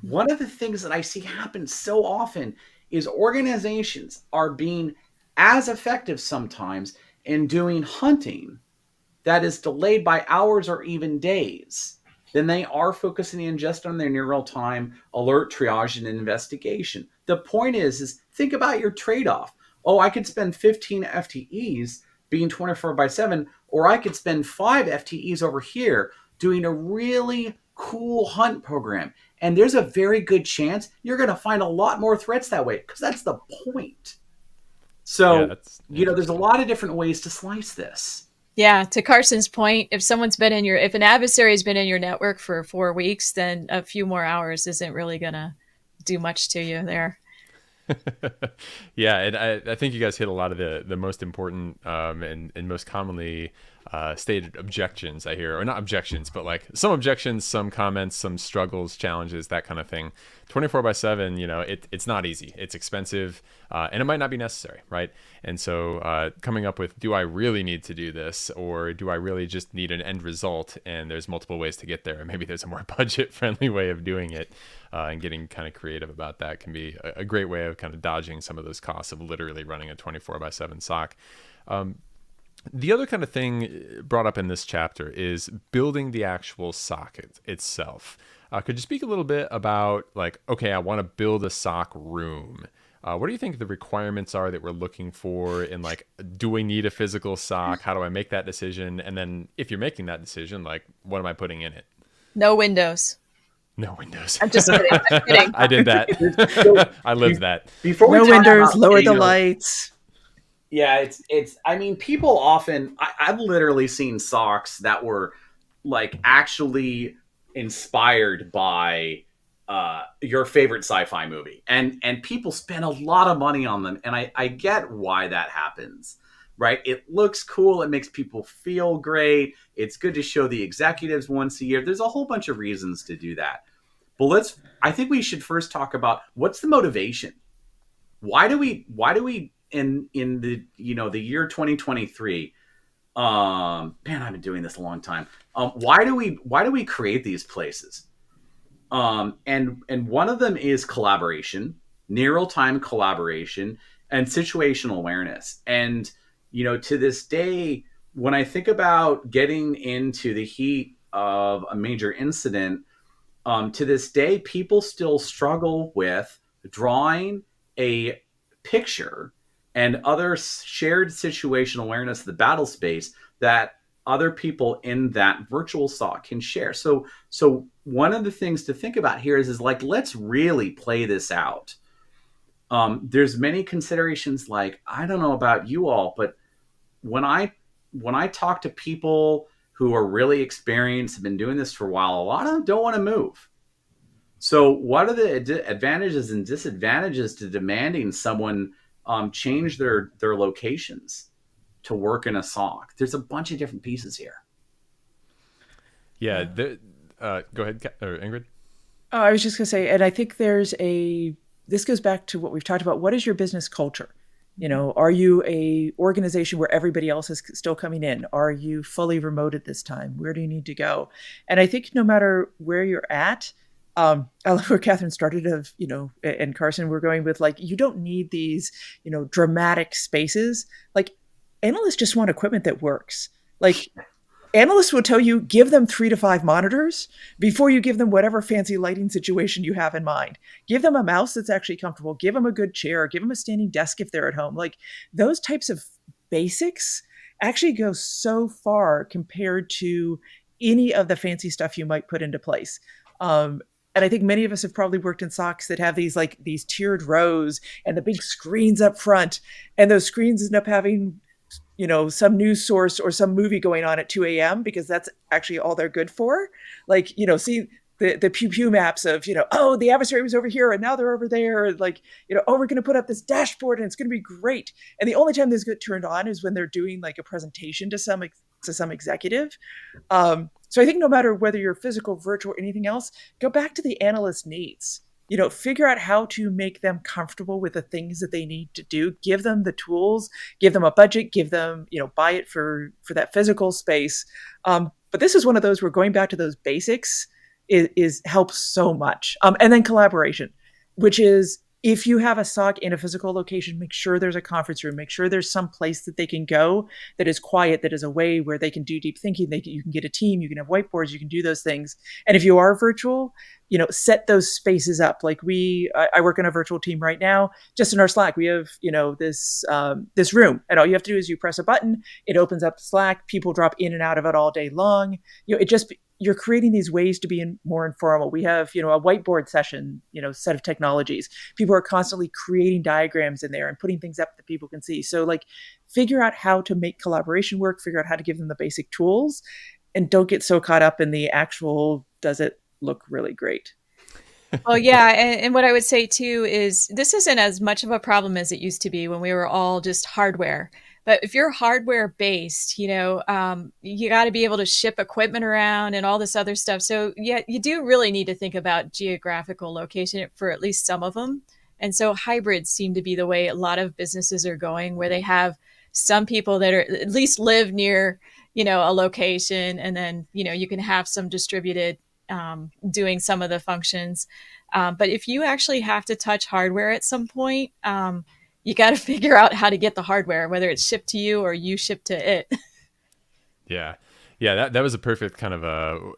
One of the things that I see happen so often is organizations are being as effective sometimes in doing hunting that is delayed by hours or even days than they are focusing in just on their near real-time alert triage and investigation. The point is think about your trade-off. I could spend 15 FTEs being 24/7, or I could spend 5 FTEs over here doing a really cool hunt program. And there's a very good chance you're going to find a lot more threats that way, because that's the point. So, there's a lot of different ways to slice this. Yeah, to Carson's point, if an adversary has been in your network for 4 weeks, then a few more hours isn't really going to do much to you there. Yeah, and I think you guys hit a lot of the most important and most commonly stated objections I hear, or not objections, but like some objections, some comments, some struggles, challenges, that kind of thing. 24/7, it's not easy. It's expensive, and it might not be necessary, right? And so coming up with, do I really need to do this, or do I really just need an end result? And there's multiple ways to get there. Maybe there's a more budget-friendly way of doing it, and getting kind of creative about that can be a great way of kind of dodging some of those costs of literally running a 24/7 SOC. The other kind of thing brought up in this chapter is building the actual SOC itself. Could you speak a little bit about, like, okay, I want to build a SOC room. What do you think the requirements are that we're looking for? And like, do we need a physical SOC? How do I make that decision? And then if you're making that decision, like, what am I putting in it? No windows. No windows. I'm just kidding. I'm kidding. I did that. I lived that. No windows, lower the lights. Yeah, I mean, people often, I've literally seen SOCs that were like actually inspired by your favorite sci-fi movie, and people spend a lot of money on them, and I get why that happens, right? It looks cool, it makes people feel great, it's good to show the executives once a year. There's a whole bunch of reasons to do that, but I think we should first talk about what's the motivation. Why do we in the the year 2023, man, I've been doing this a long time. Why do we create these places? And one of them is collaboration, near real time collaboration, and situational awareness. And to this day, when I think about getting into the heat of a major incident, to this day, people still struggle with drawing a picture and other shared situational awareness of the battle space that other people in that virtual SOC can share. So one of the things to think about here is like, let's really play this out. There's many considerations, like, I don't know about you all, but when I talk to people who are really experienced, have been doing this for a while, a lot of them don't want to move. So what are the advantages and disadvantages to demanding someone change their locations to work in a SOC? There's a bunch of different pieces here. Yeah. Go ahead, Ingrid. Oh, I was just going to say, and I think this goes back to what we've talked about. What is your business culture? Are you a organization where everybody else is still coming in? Are you fully remote at this time? Where do you need to go? And I think no matter where you're at, I love where Kathryn started and Carson, we're going with, like, you don't need these, dramatic spaces. Like, analysts just want equipment that works. Like, analysts will tell you, give them 3 to 5 monitors before you give them whatever fancy lighting situation you have in mind. Give them a mouse that's actually comfortable. Give them a good chair. Give them a standing desk if they're at home. Like, those types of basics actually go so far compared to any of the fancy stuff you might put into place. And I think many of us have probably worked in SOCs that have these tiered rows and the big screens up front. And those screens end up having, some news source or some movie going on at 2 a.m. because that's actually all they're good for. Like, see the pew pew maps of, oh, the adversary was over here and now they're over there. Like, oh, we're going to put up this dashboard and it's going to be great. And the only time this get turned on is when they're doing like a presentation to some executive. So I think no matter whether you're physical, virtual, or anything else, go back to the analyst needs. Figure out how to make them comfortable with the things that they need to do. Give them the tools, give them a budget, give them, buy it for that physical space. But this is one of those where going back to those basics is helps so much. And then collaboration, which is, if you have a SOC in a physical location, make sure there's a conference room, make sure there's some place that they can go that is quiet, that is a way where they can do deep thinking. You can get a team, you can have whiteboards, you can do those things. And if you are virtual, set those spaces up. Like I work in a virtual team right now, just in our Slack, we have, this room, and all you have to do is you press a button, it opens up Slack, people drop in and out of it all day long. You're creating these ways to be more informal. We have, a whiteboard session, set of technologies. People are constantly creating diagrams in there and putting things up that people can see. So figure out how to make collaboration work, figure out how to give them the basic tools, and don't get so caught up in the actual, does it look really great? Well, yeah. And what I would say too is this isn't as much of a problem as it used to be when we were all just hardware. But if you're hardware based, you got to be able to ship equipment around and all this other stuff. So yeah, you do really need to think about geographical location for at least some of them. And so hybrids seem to be the way a lot of businesses are going, where they have some people that are at least live near, a location, and then, you can have some distributed doing some of the functions. But if you actually have to touch hardware at some point, you got to figure out how to get the hardware, whether it's shipped to you or you ship to it. Yeah. That was a perfect kind of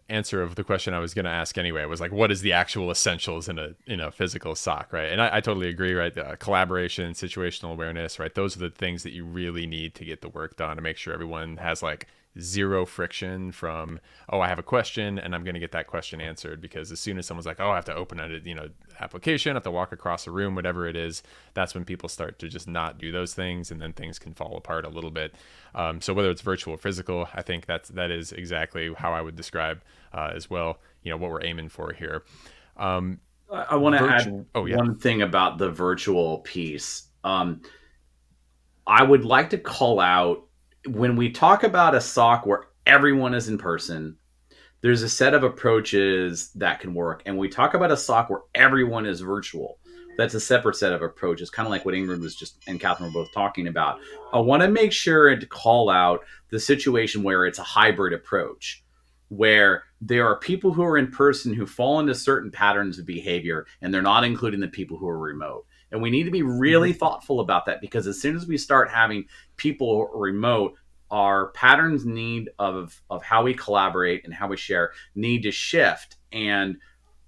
answer of the question I was going to ask anyway. It was like, what is the actual essentials in a physical SOC, right? And I totally agree, right? Collaboration, situational awareness, right? Those are the things that you really need to get the work done, to make sure everyone has zero friction from, oh, I have a question and I'm going to get that question answered, because as soon as someone's like, oh, I have to open a application, I have to walk across a room, whatever it is, that's when people start to just not do those things, and then things can fall apart a little bit. So whether it's virtual or physical, I think that is exactly how I would describe as well, what we're aiming for here. I want to add one thing about the virtual piece. I would like to call out, when we talk about a SOC where everyone is in person, there's a set of approaches that can work. And we talk about a SOC where everyone is virtual. That's a separate set of approaches, kind of like what Ingrid was and Kathryn were both talking about. I want to make sure and to call out the situation where it's a hybrid approach, where there are people who are in person who fall into certain patterns of behavior, and they're not including the people who are remote. And we need to be really thoughtful about that, because as soon as we start having people remote, our patterns of how we collaborate and how we share need to shift. And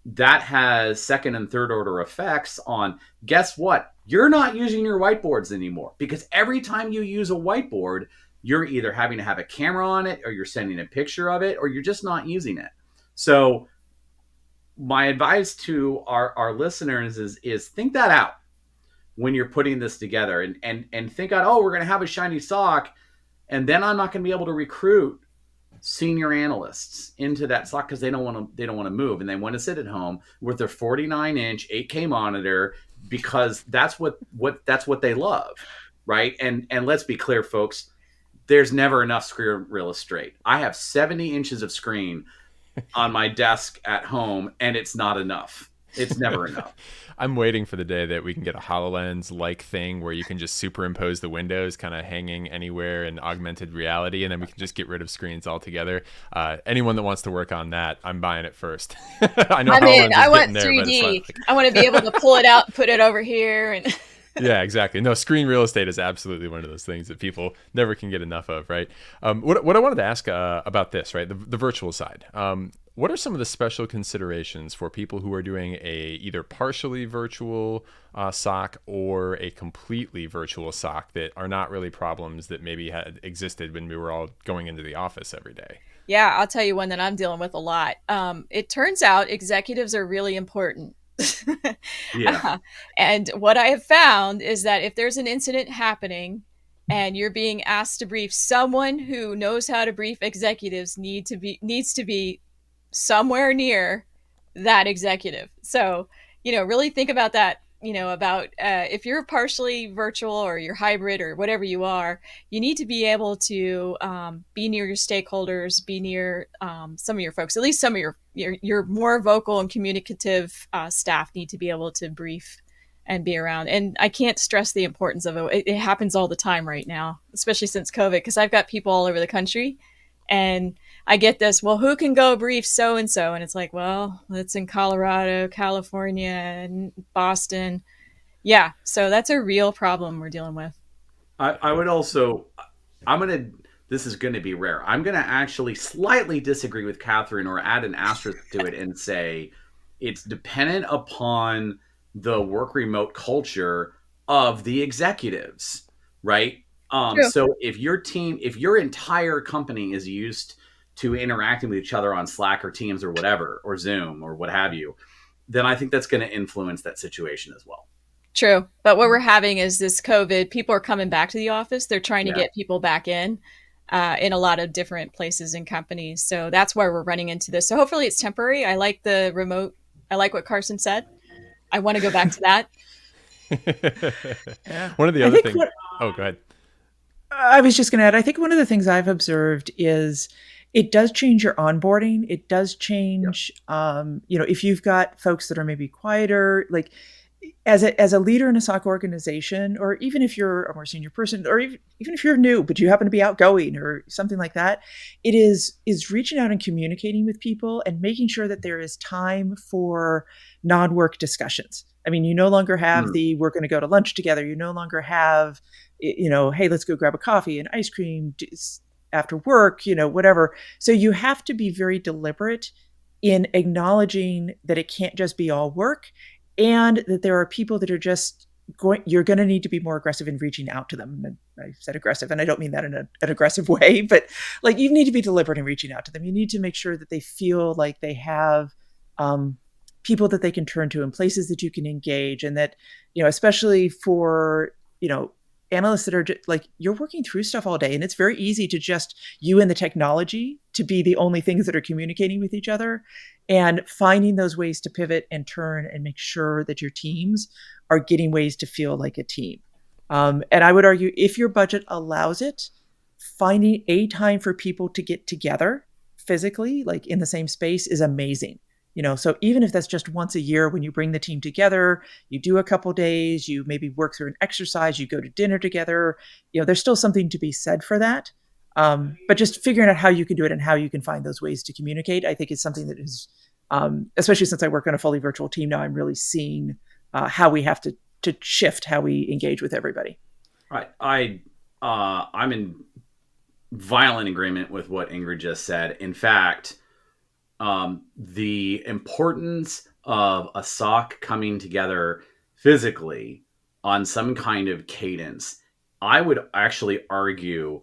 that has second and third order effects on, guess what? You're not using your whiteboards anymore, because every time you use a whiteboard, you're either having to have a camera on it, or you're sending a picture of it, or you're just not using it. So my advice to our listeners is think that out when you're putting this together, and think out, oh, we're going to have a shiny SOC, and then I'm not going to be able to recruit senior analysts into that SOC because they don't want to move, and they want to sit at home with their 49-inch 8K monitor, because that's what they love, right? And let's be clear, folks, there's never enough screen real estate. I have 70 inches of screen on my desk at home, and it's not enough. It's never enough. I'm waiting for the day that we can get a HoloLens-like thing where you can just superimpose the windows kind of hanging anywhere in augmented reality, and then we can just get rid of screens altogether. Anyone that wants to work on that, I'm buying it first. I know I want 3D. I want to be able to pull it out, put it over here, and yeah, exactly. No, screen real estate is absolutely one of those things that people never can get enough of, right? What I wanted to ask about this, right, the virtual side. What are some of the special considerations for people who are doing a either partially virtual SOC or a completely virtual SOC that are not really problems that maybe had existed when we were all going into the office every day? Yeah, I'll tell you one that I'm dealing with a lot. It turns out executives are really important. Yeah. And what I have found is that if there's an incident happening and you're being asked to brief, someone who knows how to brief executives needs to be somewhere near that executive. So, really think about that, about if you're partially virtual or you're hybrid or whatever you are, you need to be able to be near your stakeholders, be near some of your folks, at least some of your more vocal and communicative staff need to be able to brief and be around. And I can't stress the importance of it. It happens all the time right now, especially since COVID, because I've got people all over the country. And I get this, well, who can go brief so-and-so? And it's like, well, it's in Colorado, California, and Boston. Yeah, so that's a real problem we're dealing with. I would also, this is going to be rare. I'm going to actually slightly disagree with Kathryn, or add an asterisk to it and say it's dependent upon the work remote culture of the executives, right? So if your entire company is used to interacting with each other on Slack or Teams or whatever, or Zoom or what have you, then I think that's going to influence that situation as well. True. But what we're having is this COVID, people are coming back to the office. They're trying to get people back in a lot of different places and companies. So that's why we're running into this. So hopefully it's temporary. I like the remote. I like what Carson said. I want to go back to that. One of the other things. Oh, go ahead. I was just going to add, I think one of the things I've observed is it does change your onboarding. It does change, if you've got folks that are maybe quieter, like as a leader in a SOC organization, or even if you're a more senior person, or even if you're new, but you happen to be outgoing or something like that, it is reaching out and communicating with people and making sure that there is time for non-work discussions. I mean, you no longer have we're going to go to lunch together. You no longer have, hey, let's go grab a coffee and ice cream after work, whatever. So you have to be very deliberate in acknowledging that it can't just be all work, and that there are people that are just you're going to need to be more aggressive in reaching out to them. And I said aggressive, and I don't mean that in an aggressive way, but like you need to be deliberate in reaching out to them. You need to make sure that they feel like they have people that they can turn to and places that you can engage, and that, especially for, analysts that are like, you're working through stuff all day, and it's very easy to just you and the technology to be the only things that are communicating with each other, and finding those ways to pivot and turn and make sure that your teams are getting ways to feel like a team. And I would argue, if your budget allows it, finding a time for people to get together physically, like in the same space, is amazing. So even if that's just once a year, when you bring the team together, you do a couple days, you maybe work through an exercise, you go to dinner together, there's still something to be said for that. But just figuring out how you can do it and how you can find those ways to communicate, I think is something that is, especially since I work on a fully virtual team now, I'm really seeing how we have to shift how we engage with everybody. Right. I'm in violent agreement with what Ingrid just said. In fact, the importance of a SOC coming together physically on some kind of cadence, I would actually argue,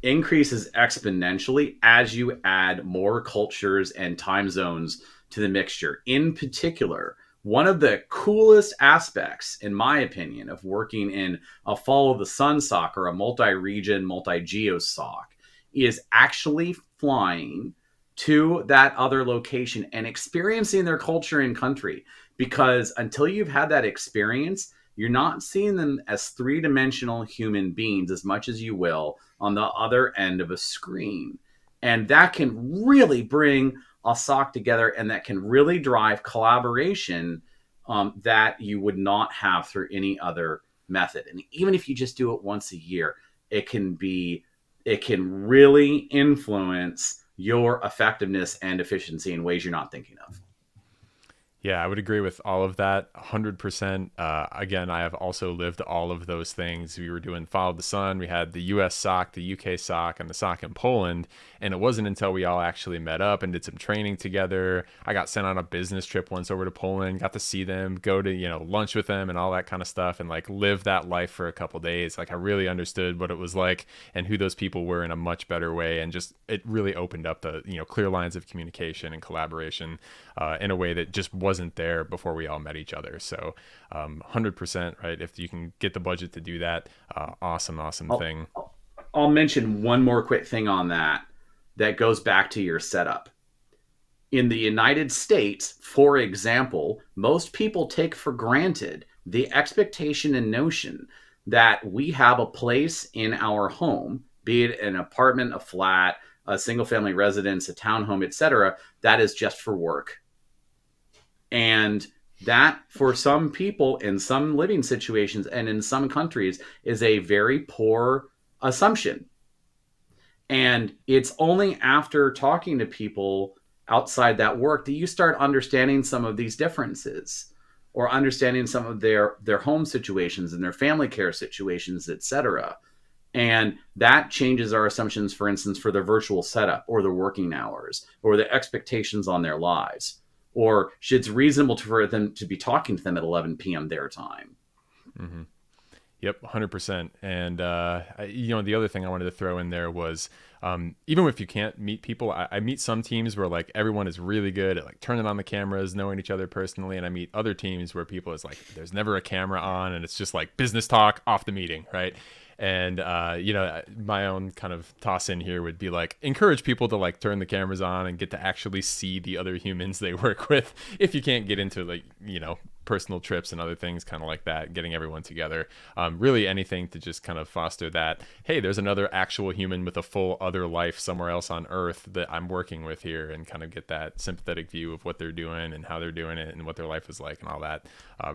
increases exponentially as you add more cultures and time zones to the mixture. In particular, one of the coolest aspects, in my opinion, of working in a follow the sun SOC or a multi-region, multi-geo SOC is actually flying to that other location and experiencing their culture and country. Because until you've had that experience, you're not seeing them as three-dimensional human beings as much as you will on the other end of a screen. And that can really bring a SOC together, and that can really drive collaboration that you would not have through any other method. And even if you just do it once a year, it can really influence your effectiveness and efficiency in ways you're not thinking of. Yeah, I would agree with all of that 100%. Again, I have also lived all of those things. We were doing Follow the Sun. We had the US SOC, the UK SOC, and the SOC in Poland. And it wasn't until we all actually met up and did some training together. I got sent on a business trip once over to Poland, got to see them, go to, lunch with them and all that kind of stuff, and like live that life for a couple days. Like I really understood what it was like and who those people were in a much better way. And just, it really opened up the, clear lines of communication and collaboration in a way that just wasn't there before we all met each other. So 100%, right? If you can get the budget to do that, awesome thing. I'll mention one more quick thing on that goes back to your setup. In the United States, for example, most people take for granted the expectation and notion that we have a place in our home, be it an apartment, a flat, a single family residence, a townhome, etc., that is just for work. And that, for some people in some living situations and in some countries, is a very poor assumption. And it's only after talking to people outside that work that you start understanding some of these differences, or understanding some of their home situations and their family care situations, etc. And that changes our assumptions, for instance, for the virtual setup or the working hours or the expectations on their lives. Or it's reasonable for them to be talking to them at 11 p.m. their time. Mm-hmm. Yep, 100%. And, the other thing I wanted to throw in there was, even if you can't meet people, I meet some teams where like everyone is really good at like turning on the cameras, knowing each other personally. And I meet other teams where people is like, there's never a camera on and it's just like business talk off the meeting, right? And, my own kind of toss in here would be like, encourage people to like turn the cameras on and get to actually see the other humans they work with. If you can't get into like, personal trips and other things kind of like that, getting everyone together, really anything to just kind of foster that, hey, there's another actual human with a full other life somewhere else on Earth that I'm working with here, and kind of get that sympathetic view of what they're doing and how they're doing it and what their life is like and all that.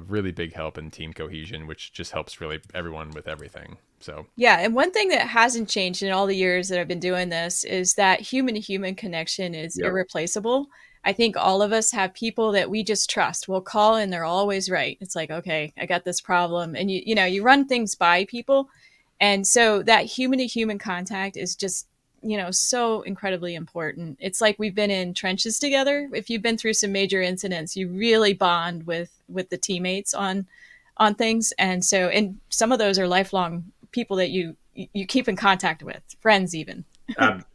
Really big help in team cohesion, which just helps really everyone with everything. So yeah, and one thing that hasn't changed in all the years that I've been doing this is that human-to-human connection is irreplaceable. I think all of us have people that we just trust. We'll call and they're always right. It's like, okay, I got this problem. And you run things by people. And so that human-to-human contact is just, so incredibly important. It's like we've been in trenches together. If you've been through some major incidents, you really bond with the teammates on on things. And some of those are lifelong people that you keep in contact with, friends even.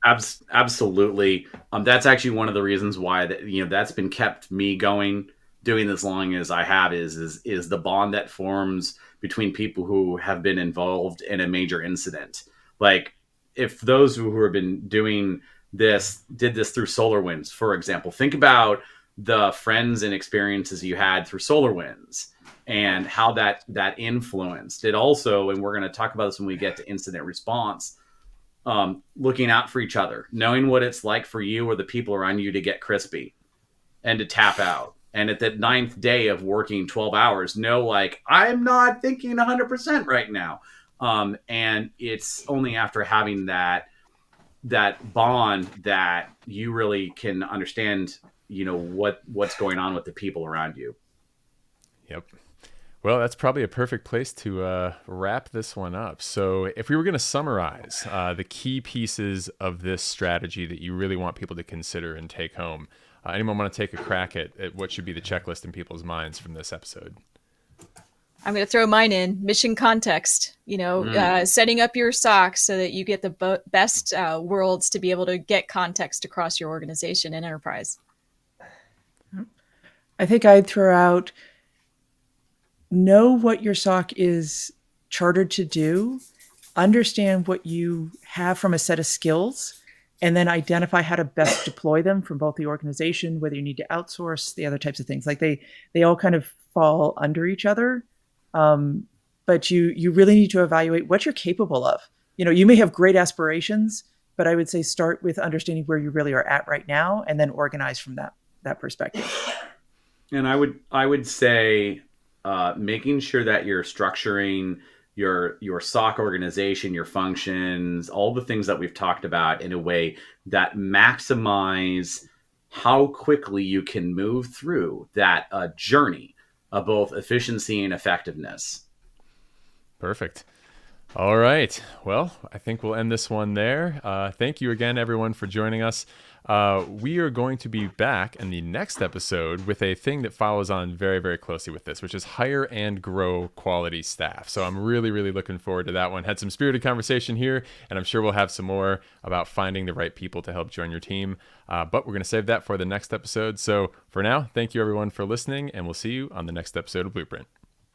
Absolutely. That's actually one of the reasons why that's been kept me going, doing this long as I have is the bond that forms between people who have been involved in a major incident. Like if those who have been doing this did this through SolarWinds, for example, think about the friends and experiences you had through SolarWinds and how that influenced it also. And we're going to talk about this when we get to incident response. Looking out for each other, knowing what it's like for you or the people around you to get crispy and to tap out. And at the 9th day of working 12 hours, I'm not thinking 100% right now. And it's only after having that bond that you really can understand, what's going on with the people around you. Yep. Well, that's probably a perfect place to wrap this one up. So if we were going to summarize the key pieces of this strategy that you really want people to consider and take home, anyone want to take a crack at what should be the checklist in people's minds from this episode? I'm going to throw mine in. Mission context, setting up your SOCs so that you get the best worlds to be able to get context across your organization and enterprise. I think I'd throw out, know what your SOC is chartered to do, understand what you have from a set of skills, and then identify how to best deploy them from both the organization, whether you need to outsource, the other types of things. Like they all kind of fall under each other. But you really need to evaluate what you're capable of. You may have great aspirations, but I would say start with understanding where you really are at right now and then organize from that perspective. And I would say making sure that you're structuring your SOC organization, your functions, all the things that we've talked about in a way that maximize how quickly you can move through that journey of both efficiency and effectiveness. Perfect. All right. Well, I think we'll end this one there. Thank you again, everyone, for joining us. We are going to be back in the next episode with a thing that follows on very, very closely with this, which is hire and grow quality staff. So I'm really, really looking forward to that one. Had some spirited conversation here, and I'm sure we'll have some more about finding the right people to help join your team. But we're going to save that for the next episode. So for now, thank you, everyone, for listening, and we'll see you on the next episode of Blueprint.